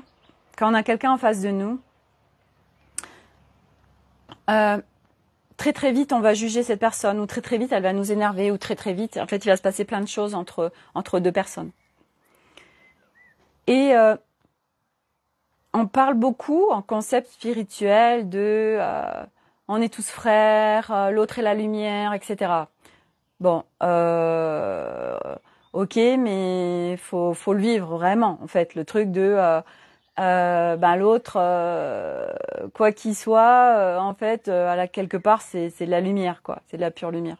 quand on a quelqu'un en face de nous, très très vite on va juger cette personne, ou très très vite elle va nous énerver, ou très très vite, en fait il va se passer plein de choses entre deux personnes. Et on parle beaucoup en concept spirituel de on est tous frères, l'autre est la lumière, etc. Bon, ok, mais faut le vivre vraiment, en fait, le truc de l'autre, quoi qu'il soit, en fait, quelque part, c'est de la lumière, quoi. C'est de la pure lumière.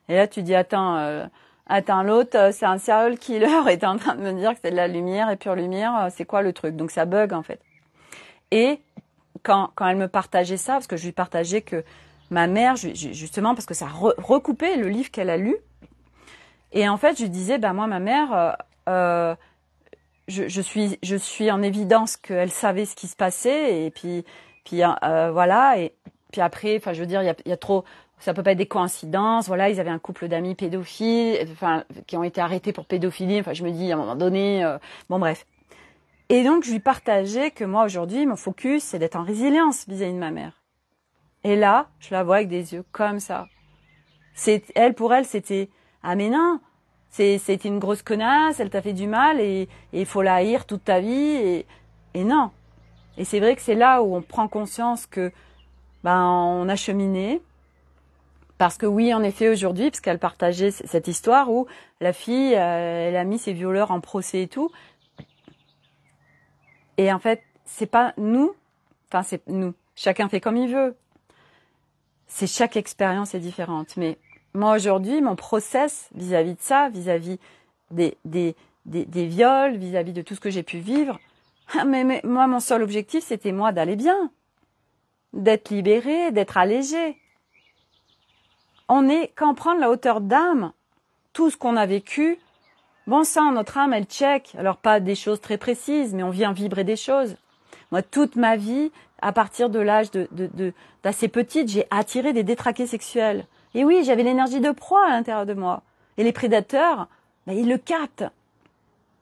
Et là, tu dis, attends, l'autre, c'est un serial killer et t'es en train de me dire que c'est de la lumière et pure lumière, c'est quoi le truc? Donc ça bug, en fait. Et quand elle me partageait ça, parce que je lui partageais que ma mère, justement, parce que ça recoupait le livre qu'elle a lu, et en fait, je lui disais, moi, ma mère, je suis en évidence qu'elle savait ce qui se passait, et puis voilà, et puis après, enfin, je veux dire, il y a trop, ça peut pas être des coïncidences, voilà, ils avaient un couple d'amis pédophiles, enfin, qui ont été arrêtés pour pédophilie, enfin, je me dis, à un moment donné, bon, bref. Et donc, je lui partageais que moi, aujourd'hui, mon focus, c'est d'être en résilience vis-à-vis de ma mère. Et là, je la vois avec des yeux comme ça. Pour elle, c'était, ah mais non, c'était une grosse connasse, elle t'a fait du mal et il faut la haïr toute ta vie et non. Et c'est vrai que c'est là où on prend conscience que on a cheminé. Parce que oui, en effet, aujourd'hui, parce qu'elle partageait cette histoire où la fille, elle a mis ses violeurs en procès et tout. Et en fait, c'est pas nous, enfin c'est nous. Chacun fait comme il veut. C'est chaque expérience est différente. Mais moi aujourd'hui, mon process vis-à-vis de ça, vis-à-vis des viols, vis-à-vis de tout ce que j'ai pu vivre. Mais moi, mon seul objectif, c'était moi d'aller bien, d'être libérée, d'être allégée. Quand on prend de la hauteur d'âme, tout ce qu'on a vécu, bon sang, notre âme, elle check. Alors pas des choses très précises, mais on vient vibrer des choses. Moi, toute ma vie, à partir de l'âge d'assez petite, j'ai attiré des détraqués sexuels. Et oui, j'avais l'énergie de proie à l'intérieur de moi. Et les prédateurs, ils le captent.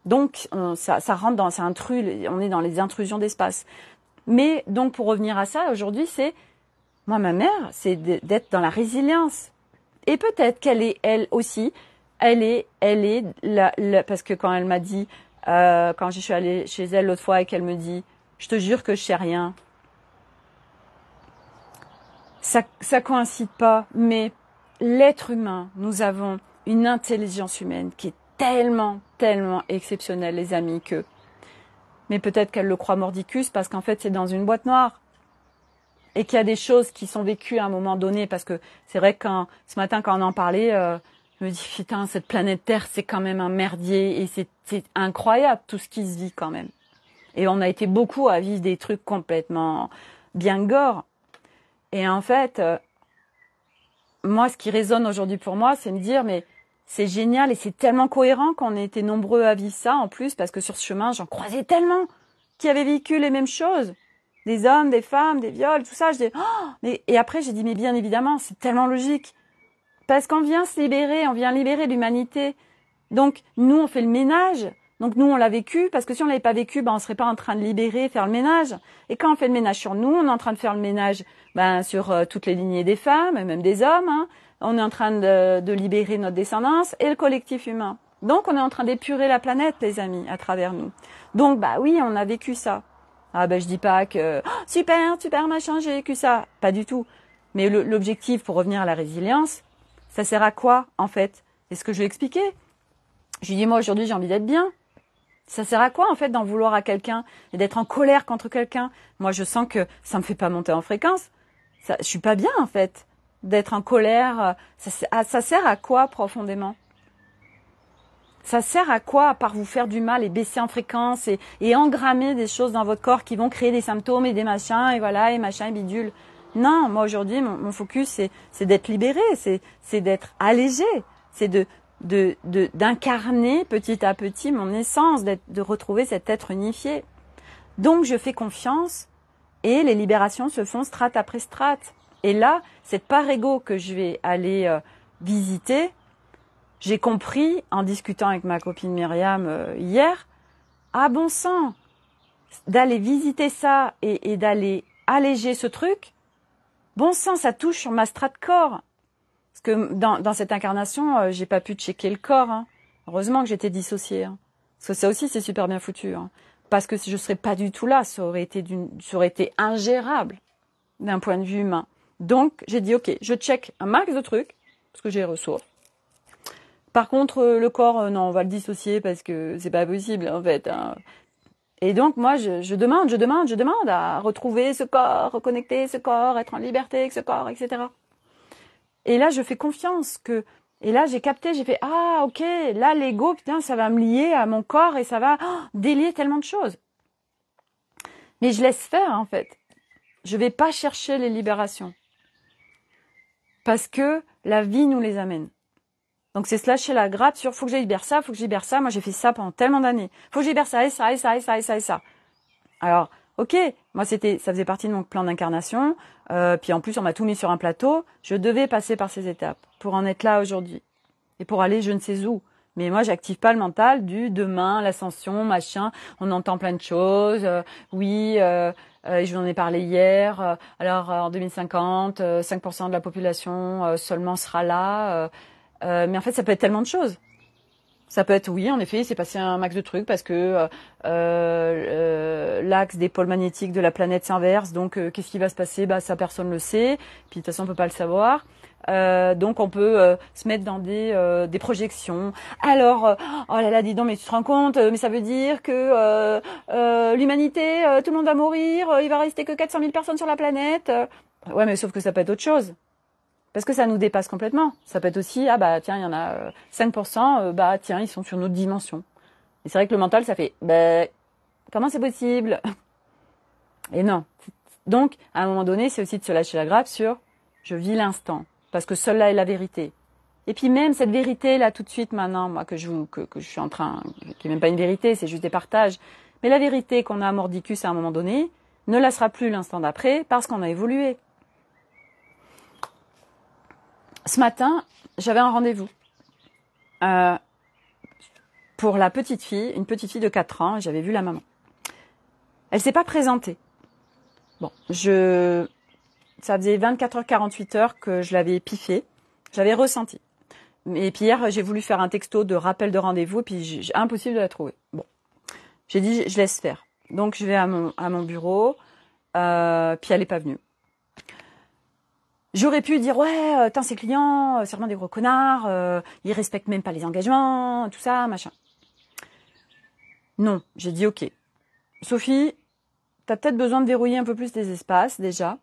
Donc, ça rentre dans, on est dans les intrusions d'espace. Mais donc, pour revenir à ça, aujourd'hui, moi, ma mère, c'est d'être dans la résilience. Et peut-être qu'elle est, elle aussi, parce que quand elle m'a dit, quand je suis allée chez elle l'autre fois et qu'elle me dit, je te jure que je sais rien. Ça coïncide pas, mais l'être humain, nous avons une intelligence humaine qui est tellement, tellement exceptionnelle, les amis, mais peut-être qu'elle le croit mordicus parce qu'en fait, c'est dans une boîte noire. Et qu'il y a des choses qui sont vécues à un moment donné, parce que c'est vrai que ce matin, quand on en parlait, je me dis, putain, cette planète Terre, c'est quand même un merdier, et c'est incroyable tout ce qui se vit quand même. Et on a été beaucoup à vivre des trucs complètement bien gore. Et en fait, moi, ce qui résonne aujourd'hui pour moi, c'est me dire, mais c'est génial et c'est tellement cohérent qu'on ait été nombreux à vivre ça en plus, parce que sur ce chemin, j'en croisais tellement qui avaient vécu les mêmes choses. Des hommes, des femmes, des viols, tout ça. Je dis, et après, j'ai dit, mais bien évidemment, c'est tellement logique. Parce qu'on vient se libérer, on vient libérer l'humanité. Donc, nous, on fait le ménage. Donc, nous, on l'a vécu, parce que si on l'avait pas vécu, on serait pas en train de libérer, faire le ménage. Et quand on fait le ménage sur nous, on est en train de faire le ménage, sur toutes les lignées des femmes, et même des hommes, hein. On est en train de libérer notre descendance et le collectif humain. Donc, on est en train d'épurer la planète, les amis, à travers nous. Donc, oui, on a vécu ça. Je dis pas que super machin, j'ai vécu ça. Pas du tout. Mais l'objectif, pour revenir à la résilience, ça sert à quoi, en fait? C'est ce que je lui ai expliqué. Je lui dis, moi, aujourd'hui, j'ai envie d'être bien. Ça sert à quoi, en fait, d'en vouloir à quelqu'un et d'être en colère contre quelqu'un? Moi, je sens que ça me fait pas monter en fréquence. Je suis pas bien, en fait, d'être en colère. Ça sert à quoi, profondément? Ça sert à quoi, à part vous faire du mal et baisser en fréquence et engrammer des choses dans votre corps qui vont créer des symptômes et des machins, et voilà, et machin, et bidule. Non, moi aujourd'hui, mon focus, c'est d'être libéré, c'est d'être allégé, c'est d'incarner petit à petit mon essence, de retrouver cet être unifié. Donc je fais confiance et les libérations se font strate après strate. Et là, cette part égo que je vais aller visiter, j'ai compris, en discutant avec ma copine Myriam hier, bon sang, d'aller visiter ça et d'aller alléger ce truc, bon sang, ça touche sur ma strate corps. Parce que dans cette incarnation, j'ai pas pu checker le corps. Hein. Heureusement que j'étais dissociée. Hein. Parce que ça aussi, c'est super bien foutu. Hein. Parce que si je serais pas du tout là, ça aurait été ingérable d'un point de vue humain. Donc, j'ai dit, ok, je check un max de trucs, parce que j'ai les ressources. Par contre, le corps, non, on va le dissocier parce que c'est pas possible, en fait. Hein. Et donc, moi, je demande à retrouver ce corps, reconnecter ce corps, être en liberté avec ce corps, etc. Et là, je fais confiance et là, j'ai capté, j'ai fait, ok, là, l'ego, putain, ça va me lier à mon corps et ça va délier tellement de choses. Mais je laisse faire, en fait. Je vais pas chercher les libérations. Parce que la vie nous les amène. Donc c'est se lâcher la grappe sur faut que je libère ça. Moi j'ai fait ça pendant tellement d'années. Faut que je libère ça et ça et ça et ça et ça et ça. Alors, ok, moi ça faisait partie de mon plan d'incarnation. Puis en plus on m'a tout mis sur un plateau. Je devais passer par ces étapes pour en être là aujourd'hui. Et pour aller je ne sais où. Mais moi j'active pas le mental du demain, l'ascension, machin. On entend plein de choses. Oui, je vous en ai parlé hier. Alors en 2050, 5% de la population seulement sera là. Mais en fait, ça peut être tellement de choses. Ça peut être, oui, en effet, il s'est passé un max de trucs parce que l'axe des pôles magnétiques de la planète s'inverse. Donc, qu'est-ce qui va se passer? Ça, personne le sait. Puis, de toute façon, on peut pas le savoir. Donc, on peut se mettre dans des projections. Alors, oh là là, dis donc, mais tu te rends compte? Mais ça veut dire que l'humanité, tout le monde va mourir. Il va rester que 400 000 personnes sur la planète. Ouais, mais sauf que ça peut être autre chose. Parce que ça nous dépasse complètement. Ça peut être aussi, ah bah tiens, il y en a 5%, bah tiens, ils sont sur notre dimension. Et c'est vrai que le mental, ça fait, bah, comment c'est possible? Et non. Donc, à un moment donné, c'est aussi de se lâcher la grappe sur, je vis l'instant. Parce que seule là est la vérité. Et puis même cette vérité là tout de suite maintenant, moi que je suis en train, qui est même pas une vérité, c'est juste des partages. Mais la vérité qu'on a à mordicus à un moment donné ne la sera plus l'instant d'après parce qu'on a évolué. Ce matin, j'avais un rendez-vous pour la petite fille, une petite fille de 4 ans. J'avais vu la maman. Elle s'est pas présentée. Bon, ça faisait 24 heures, 48 heures que je l'avais piffé. J'avais ressenti. Et puis hier, j'ai voulu faire un texto de rappel de rendez-vous, et puis impossible de la trouver. Bon, j'ai dit, je laisse faire. Donc je vais à mon bureau, puis elle est pas venue. J'aurais pu dire, ouais, ces clients, c'est vraiment des gros connards, ils respectent même pas les engagements, tout ça, machin. Non, j'ai dit, ok. Sophie, t'as peut-être besoin de verrouiller un peu plus des espaces, déjà.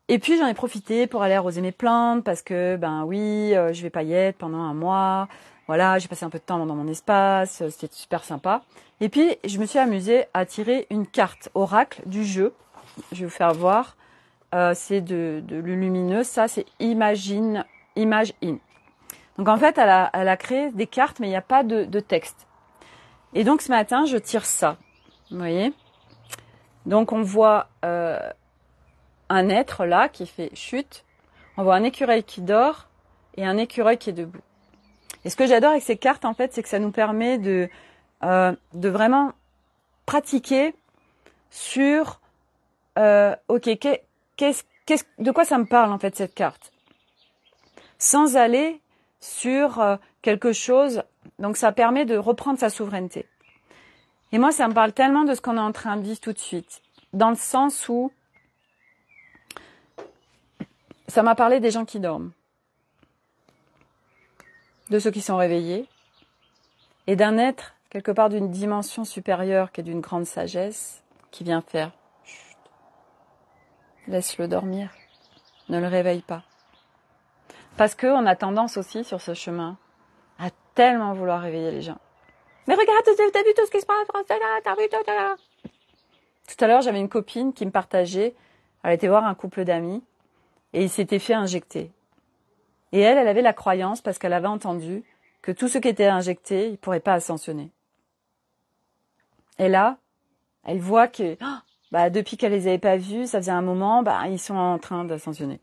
Et puis j'en ai profité pour aller arroser mes plantes parce que ben oui, je vais pas y être pendant un mois. Voilà, j'ai passé un peu de temps dans mon espace, c'était super sympa. Et puis je me suis amusée à tirer une carte oracle du jeu. Je vais vous faire voir. C'est de lumineux. Ça c'est Image In. Donc en fait, elle a créé des cartes, mais il n'y a pas de texte. Et donc ce matin, je tire ça. Vous voyez ? Donc on voit un être là qui fait chute, on voit un écureuil qui dort et un écureuil qui est debout. Et ce que j'adore avec ces cartes, en fait, c'est que ça nous permet de vraiment pratiquer sur ok, de quoi ça me parle en fait cette carte, sans aller sur quelque chose. Donc ça permet de reprendre sa souveraineté. Et moi, ça me parle tellement de ce qu'on est en train de vivre tout de suite, dans le sens où ça m'a parlé des gens qui dorment, de ceux qui sont réveillés, et d'un être, quelque part d'une dimension supérieure, qui est d'une grande sagesse, qui vient faire chut, laisse-le dormir, ne le réveille pas. Parce qu'on a tendance aussi, sur ce chemin, à tellement vouloir réveiller les gens. Mais regarde, t'as vu tout ce qui se passe, t'as vu tout, t'as... Tout à l'heure, j'avais une copine qui me partageait, elle était voir un couple d'amis, et il s'était fait injecter. Et elle avait la croyance, parce qu'elle avait entendu, que tout ce qui était injecté, il ne pourrait pas ascensionner. Et là, elle voit que depuis qu'elle les avait pas vus, ça faisait un moment, ils sont en train d'ascensionner.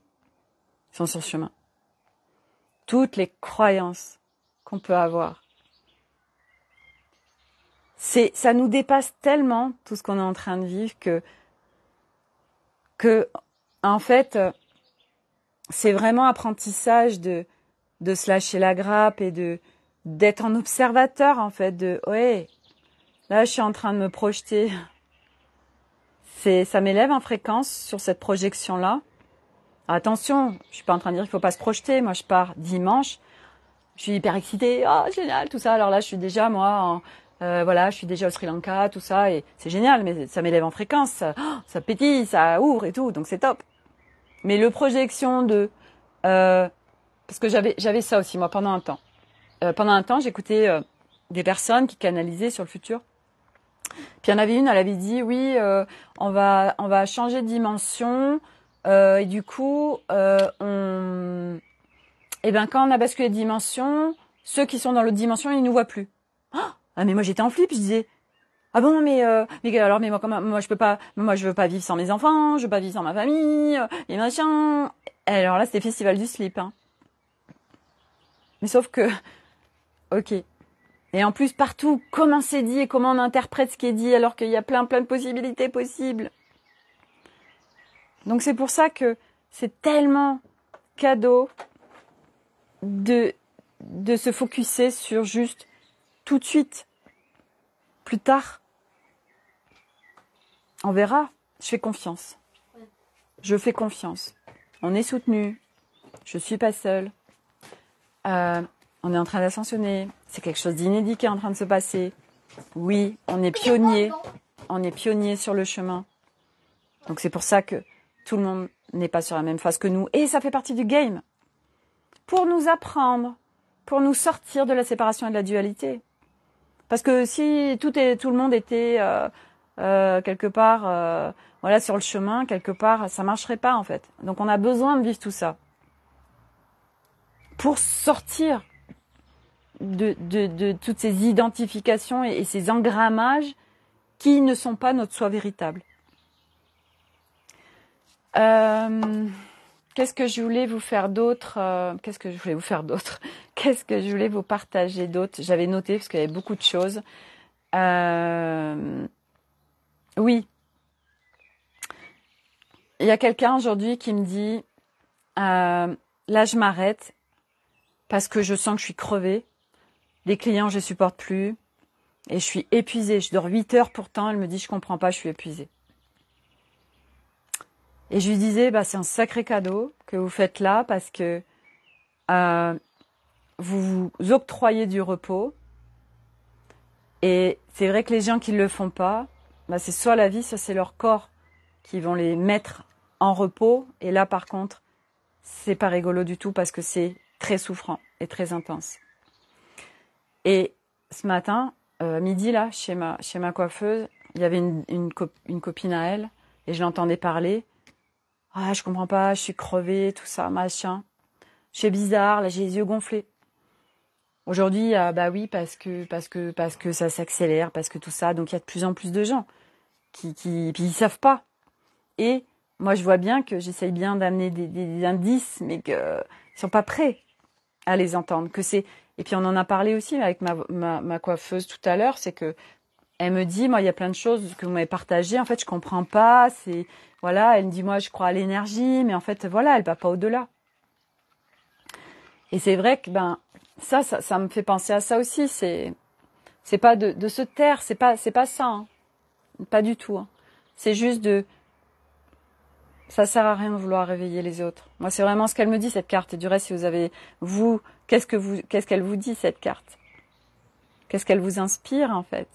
Ils sont sur le chemin. Toutes les croyances qu'on peut avoir. Ça nous dépasse tellement, tout ce qu'on est en train de vivre, que en fait... c'est vraiment apprentissage de se lâcher la grappe et d'être en observateur, en fait, ouais, là, je suis en train de me projeter. Ça m'élève en fréquence sur cette projection-là. Attention, je suis pas en train de dire qu'il faut pas se projeter. Moi, je pars dimanche. Je suis hyper excitée. Oh, génial, tout ça. Alors là, je suis déjà, moi, je suis déjà au Sri Lanka, tout ça. Et c'est génial, mais ça m'élève en fréquence. Ça pétille, ça ouvre et tout. Donc, c'est top. Mais le projection parce que j'avais ça aussi moi pendant un temps. Pendant un temps, j'écoutais des personnes qui canalisaient sur le futur. Puis il y en avait une, elle avait dit oui, on va changer de dimension et du coup quand on a basculé de dimension, ceux qui sont dans l'autre dimension, ils nous voient plus. Ah mais moi j'étais en flip, je disais ah bon, mais alors, mais moi je veux pas vivre sans mes enfants, je veux pas vivre sans ma famille, et machin. Et alors là, c'était festival du slip, hein. Mais sauf que, ok. Et en plus, partout, comment c'est dit et comment on interprète ce qui est dit, alors qu'il y a plein de possibilités possibles. Donc c'est pour ça que c'est tellement cadeau de se focuser sur juste tout de suite, plus tard. On verra. Je fais confiance. Je fais confiance. On est soutenu. Je suis pas seule. On est en train d'ascensionner. C'est quelque chose d'inédit qui est en train de se passer. Oui, on est pionniers. On est pionniers sur le chemin. Donc c'est pour ça que tout le monde n'est pas sur la même phase que nous. Et ça fait partie du game. Pour nous apprendre, pour nous sortir de la séparation et de la dualité. Parce que si tout le monde était quelque part voilà, sur le chemin, quelque part, ça marcherait pas en fait. Donc on a besoin de vivre tout ça. Pour sortir de toutes ces identifications et ces engrammages qui ne sont pas notre soi véritable. Qu'est-ce que je voulais vous faire d'autre Qu'est-ce que je voulais vous partager d'autre? J'avais noté parce qu'il y avait beaucoup de choses. Oui. Il y a quelqu'un aujourd'hui qui me dit là je m'arrête parce que je sens que je suis crevée. Des clients je supporte plus et je suis épuisée. Je dors 8 heures pourtant. Elle me dit je comprends pas, je suis épuisée. Et je lui disais, c'est un sacré cadeau que vous faites là parce que vous vous octroyez du repos. Et c'est vrai que les gens qui ne le font pas, c'est soit la vie, soit c'est leur corps qui vont les mettre en repos. Et là, par contre, c'est pas rigolo du tout parce que c'est très souffrant et très intense. Et ce matin, midi, là, chez ma coiffeuse, il y avait une copine à elle et je l'entendais parler. Ah, je comprends pas, je suis crevée, tout ça, machin. Je suis bizarre, là, j'ai les yeux gonflés. Aujourd'hui, oui, parce que ça s'accélère, parce que tout ça. Donc, il y a de plus en plus de gens puis ils savent pas. Et moi, je vois bien que j'essaye bien d'amener des indices, mais qu'ils sont pas prêts à les entendre. Et puis, on en a parlé aussi avec ma coiffeuse tout à l'heure, c'est que elle me dit, moi, il y a plein de choses que vous m'avez partagées. En fait, je comprends pas. Voilà, elle me dit, moi, je crois à l'énergie, mais en fait, voilà, elle va pas au-delà. Et c'est vrai que, ça me fait penser à ça aussi. C'est pas de se taire, c'est pas ça, hein. Pas du tout, hein. C'est juste ça sert à rien de vouloir réveiller les autres. Moi, c'est vraiment ce qu'elle me dit, cette carte. Et du reste, si vous avez, qu'est-ce qu'elle vous dit, cette carte? Qu'est-ce qu'elle vous inspire, en fait?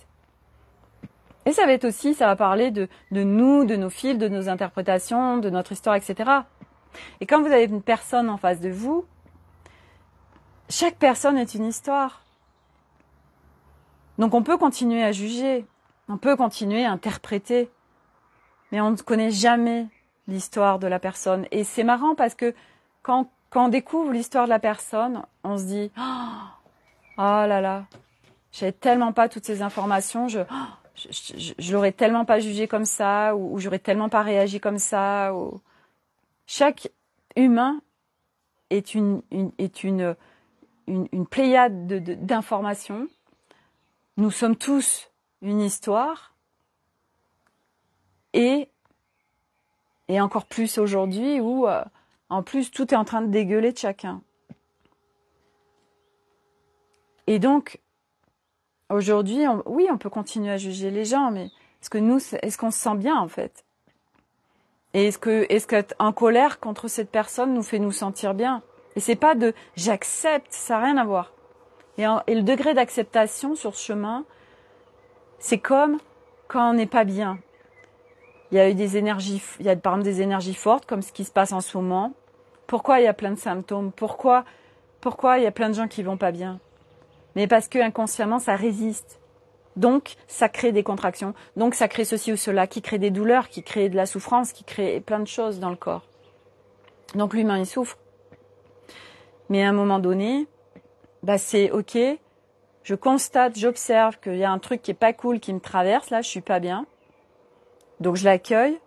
Et ça va parler de nous, de nos fils, de nos interprétations, de notre histoire, etc. Et quand vous avez une personne en face de vous, chaque personne est une histoire. Donc on peut continuer à juger, on peut continuer à interpréter, mais on ne connaît jamais l'histoire de la personne. Et c'est marrant parce que quand on découvre l'histoire de la personne, on se dit « Oh là là, j'avais tellement pas toutes ces informations, je l'aurais tellement pas jugé comme ça, ou j'aurais tellement pas réagi comme ça. » Chaque humain est une pléiade d'informations. Nous sommes tous une histoire. Et encore plus aujourd'hui où, en plus, tout est en train de dégueuler de chacun. Et donc, aujourd'hui, on peut continuer à juger les gens, mais est-ce qu'on se sent bien, en fait? Et est-ce qu'être en colère contre cette personne nous fait nous sentir bien? Et c'est pas j'accepte, ça n'a rien à voir. Et le degré d'acceptation sur ce chemin, c'est comme quand on n'est pas bien. Il y a eu par exemple des énergies fortes, comme ce qui se passe en ce moment. Pourquoi il y a plein de symptômes? Pourquoi il y a plein de gens qui vont pas bien? Mais parce que inconsciemment, ça résiste. Donc, ça crée des contractions. Donc, ça crée ceci ou cela, qui crée des douleurs, qui crée de la souffrance, qui crée plein de choses dans le corps. Donc, l'humain, il souffre. Mais à un moment donné, c'est OK. Je constate, j'observe qu'il y a un truc qui est pas cool qui me traverse. Là, je suis pas bien. Donc, je l'accueille.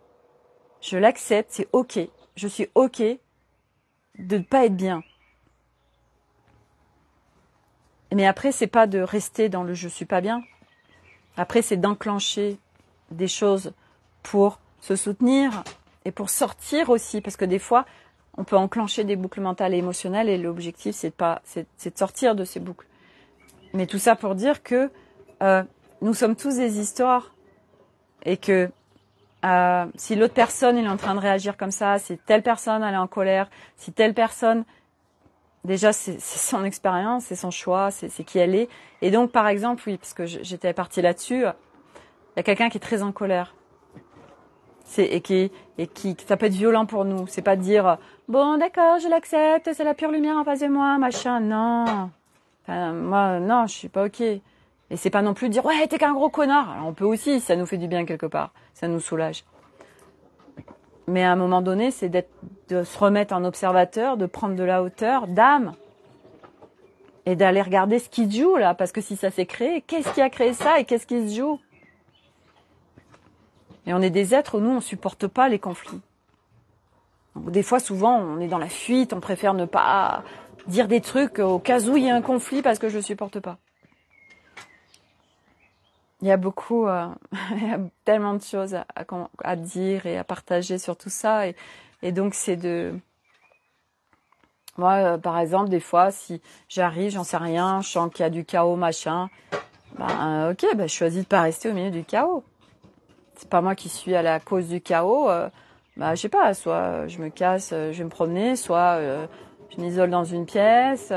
Je l'accepte. C'est OK. Je suis OK de ne pas être bien. Mais après, c'est pas de rester dans le « je suis pas bien ». Après, c'est d'enclencher des choses pour se soutenir et pour sortir aussi. Parce que des fois, on peut enclencher des boucles mentales et émotionnelles et l'objectif, c'est de sortir de ces boucles. Mais tout ça pour dire que nous sommes tous des histoires et que si l'autre personne elle est en train de réagir comme ça, si telle personne elle est en colère, si telle personne... Déjà, c'est son expérience, c'est son choix, c'est qui elle est. Et donc, par exemple, oui, parce que j'étais partie là-dessus, il y a quelqu'un qui est très en colère. Ça peut être violent pour nous. C'est pas de dire bon d'accord, je l'accepte, c'est la pure lumière en face de moi, machin. Non, enfin, moi non, je suis pas ok. Et c'est pas non plus de dire ouais t'es qu'un gros connard. Alors, on peut aussi, ça nous fait du bien quelque part, ça nous soulage. Mais à un moment donné, c'est de se remettre en observateur, de prendre de la hauteur d'âme et d'aller regarder ce qui se joue là, parce que si ça s'est créé, qu'est-ce qui a créé ça et qu'est-ce qui se joue? Et on est des êtres où nous, on supporte pas les conflits. Donc, des fois, souvent, on est dans la fuite, on préfère ne pas dire des trucs au cas où il y a un conflit parce que je supporte pas. Il y a beaucoup, il y a tellement de choses à dire et à partager sur tout ça. Et donc, c'est de... Moi, par exemple, des fois, si j'arrive, j'en sais rien, je sens qu'il y a du chaos, machin, ok, je choisis de pas rester au milieu du chaos. C'est pas moi qui suis à la cause du chaos. Je sais pas, soit je me casse, je vais me promener, soit je m'isole dans une pièce,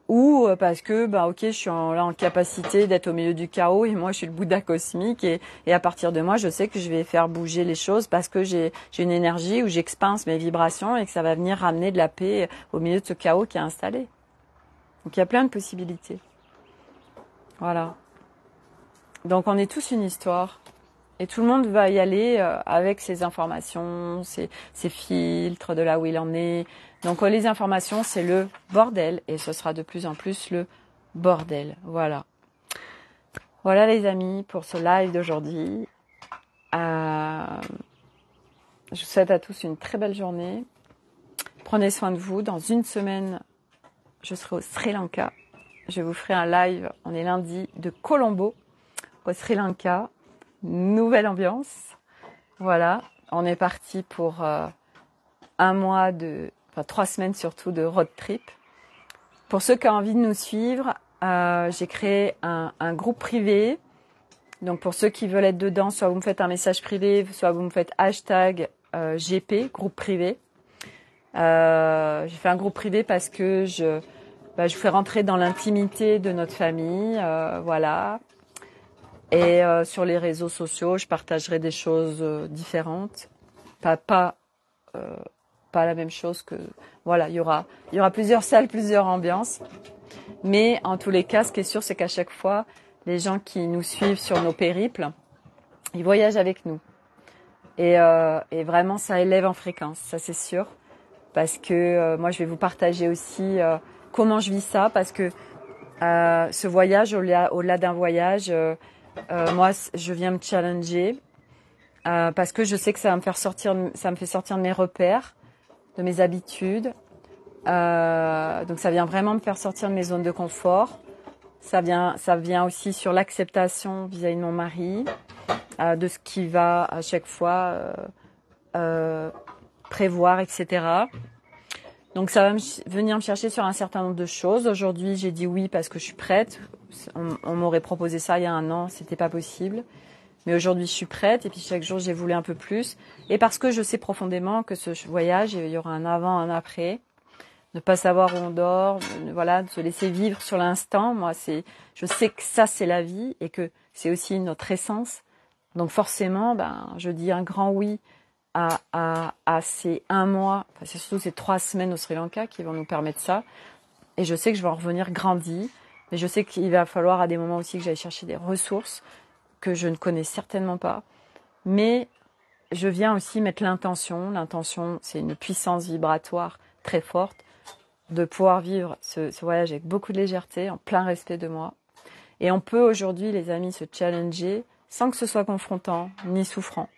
ou parce que ok, je suis en capacité d'être au milieu du chaos et moi je suis le Bouddha cosmique et à partir de moi je sais que je vais faire bouger les choses parce que j'ai une énergie où j'expanse mes vibrations et que ça va venir ramener de la paix au milieu de ce chaos qui est installé. Donc il y a plein de possibilités. Voilà. Donc on est tous une histoire. Et tout le monde va y aller avec ses informations, ses filtres, de là où il en est. Donc les informations, c'est le bordel. Et ce sera de plus en plus le bordel. Voilà. Voilà les amis pour ce live d'aujourd'hui. Je vous souhaite à tous une très belle journée. Prenez soin de vous. Dans une semaine, je serai au Sri Lanka. Je vous ferai un live, on est lundi, de Colombo, au Sri Lanka. Nouvelle ambiance. Voilà, on est parti pour 3 semaines surtout de road trip. Pour ceux qui ont envie de nous suivre, j'ai créé un groupe privé. Donc pour ceux qui veulent être dedans, soit vous me faites un message privé, soit vous me faites hashtag GP, groupe privé. J'ai fait un groupe privé parce que je vous fais rentrer dans l'intimité de notre famille, voilà. Et sur les réseaux sociaux, je partagerai des choses différentes, pas la même chose que voilà. Il y aura plusieurs salles, plusieurs ambiances, mais en tous les cas, ce qui est sûr, c'est qu'à chaque fois, les gens qui nous suivent sur nos périples, ils voyagent avec nous, et vraiment, ça élève en fréquence, ça c'est sûr, parce que moi, je vais vous partager aussi comment je vis ça, parce que ce voyage, au-delà d'un voyage. Moi, je viens me challenger parce que je sais que ça me fait sortir de mes repères, de mes habitudes. Donc, ça vient vraiment me faire sortir de mes zones de confort. Ça vient aussi sur l'acceptation vis-à-vis de mon mari, de ce qu'il va à chaque fois prévoir, etc. Donc, ça va venir me chercher sur un certain nombre de choses. Aujourd'hui, j'ai dit oui parce que je suis prête. On m'aurait proposé ça il y a 1 an, c'était pas possible. Mais aujourd'hui, je suis prête et puis chaque jour, j'ai voulu un peu plus. Et parce que je sais profondément que ce voyage, il y aura un avant, un après. Ne pas savoir où on dort, voilà, de se laisser vivre sur l'instant. Moi, je sais que ça, c'est la vie et que c'est aussi notre essence. Donc forcément, je dis un grand oui à ces 1 mois, c'est surtout ces 3 semaines au Sri Lanka qui vont nous permettre ça. Et je sais que je vais en revenir grandi. Mais je sais qu'il va falloir à des moments aussi que j'aille chercher des ressources que je ne connais certainement pas. Mais je viens aussi mettre l'intention. L'intention, c'est une puissance vibratoire très forte de pouvoir vivre ce voyage avec beaucoup de légèreté, en plein respect de moi. Et on peut aujourd'hui, les amis, se challenger sans que ce soit confrontant ni souffrant.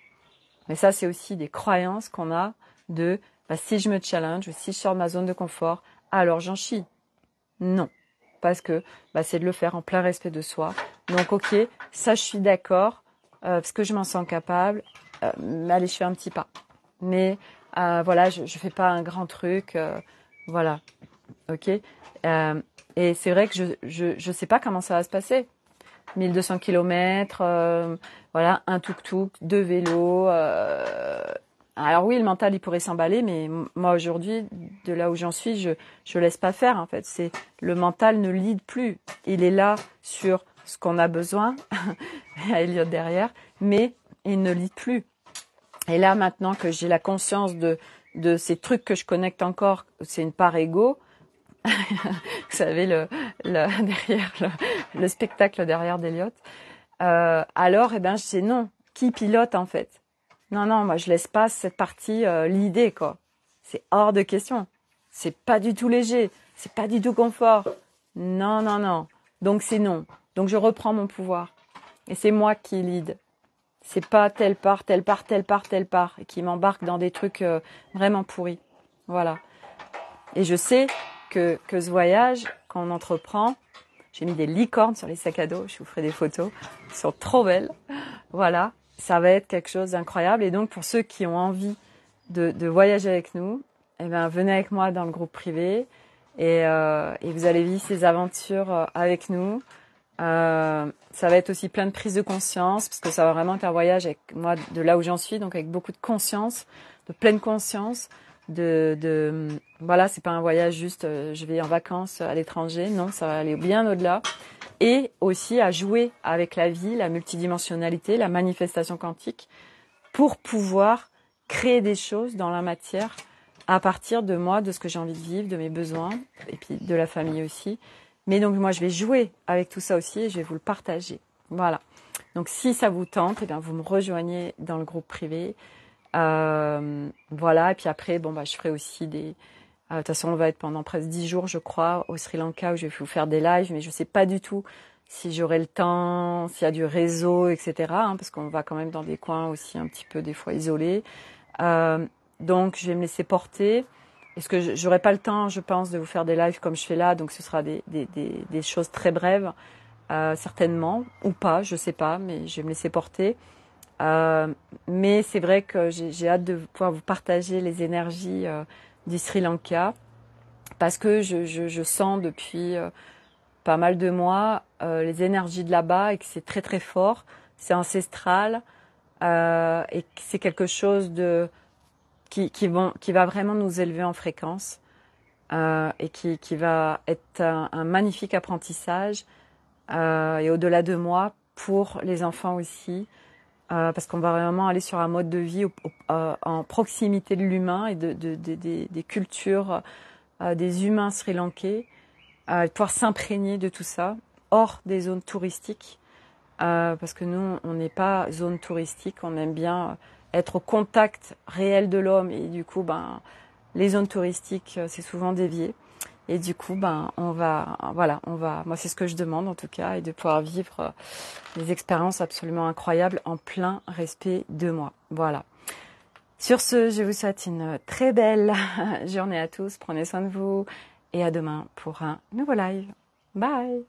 Mais ça, c'est aussi des croyances qu'on a de si je me challenge, si je sors de ma zone de confort, alors j'en chie. Non. Parce que c'est de le faire en plein respect de soi. Donc ok, ça je suis d'accord, parce que je m'en sens capable. Allez, je fais un petit pas. Mais voilà, je fais pas un grand truc. Voilà, ok. Et c'est vrai que je sais pas comment ça va se passer. 1200 kilomètres, voilà, un tuk-tuk, 2 vélos. Alors oui, le mental, il pourrait s'emballer, mais moi aujourd'hui, de là où j'en suis, je laisse pas faire en fait. C'est le mental ne lead plus. Il est là sur ce qu'on a besoin, il y a Elliot derrière, mais il ne lead plus. Et là, maintenant que j'ai la conscience de ces trucs que je connecte encore, c'est une part égo. Vous savez, derrière le spectacle derrière d'Eliott. Alors, eh ben, je sais non. Qui pilote, en fait? Non, non, moi, je laisse pas cette partie l'idée, quoi. C'est hors de question. C'est pas du tout léger. C'est pas du tout confort. Non, non, non. Donc, c'est non. Donc, je reprends mon pouvoir. Et c'est moi qui lead. C'est pas telle part, telle part, telle part, telle part, et qui m'embarque dans des trucs vraiment pourris. Voilà. Et je sais que ce voyage, quand on entreprend, j'ai mis des licornes sur les sacs à dos, je vous ferai des photos, elles sont trop belles. Voilà, ça va être quelque chose d'incroyable. Et donc, pour ceux qui ont envie de voyager avec nous, eh ben, venez avec moi dans le groupe privé et vous allez vivre ces aventures avec nous. Ça va être aussi plein de prise de conscience, parce que ça va vraiment être un voyage avec moi de là où j'en suis, donc avec beaucoup de conscience, de pleine conscience, voilà, c'est pas un voyage juste je vais en vacances à l'étranger, non, ça va aller bien au-delà, et aussi à jouer avec la vie, la multidimensionnalité, la manifestation quantique, pour pouvoir créer des choses dans la matière à partir de moi, de ce que j'ai envie de vivre, de mes besoins, et puis de la famille aussi. Mais donc moi je vais jouer avec tout ça aussi et je vais vous le partager. Voilà. Donc si ça vous tente, eh bien vous me rejoignez dans le groupe privé. Voilà. Et puis après, bon bah je ferai aussi des. De toute façon, on va être pendant presque 10 jours, je crois, au Sri Lanka où je vais vous faire des lives, mais je sais pas du tout si j'aurai le temps, s'il y a du réseau, etc. Parce qu'on va quand même dans des coins aussi un petit peu des fois isolés. Donc je vais me laisser porter. Est-ce que j'aurai pas le temps, je pense, de vous faire des lives comme je fais là, donc ce sera des choses très brèves, certainement, ou pas, je sais pas, mais je vais me laisser porter. Mais c'est vrai que j'ai hâte de pouvoir vous partager les énergies du Sri Lanka, parce que je sens depuis pas mal de mois les énergies de là-bas et que c'est très très fort, c'est ancestral et que c'est quelque chose de qui va vraiment nous élever en fréquence et qui va être un magnifique apprentissage et au-delà de moi pour les enfants aussi, parce qu'on va vraiment aller sur un mode de vie en proximité de l'humain et des cultures des humains sri-lankais, pouvoir s'imprégner de tout ça hors des zones touristiques, parce que nous on n'est pas zone touristique, on aime bien être au contact réel de l'homme, et du coup les zones touristiques c'est souvent dévié, et du coup moi c'est ce que je demande en tout cas, et de pouvoir vivre des expériences absolument incroyables en plein respect de moi. Voilà. Sur ce, je vous souhaite une très belle journée à tous, prenez soin de vous et à demain pour un nouveau live. Bye.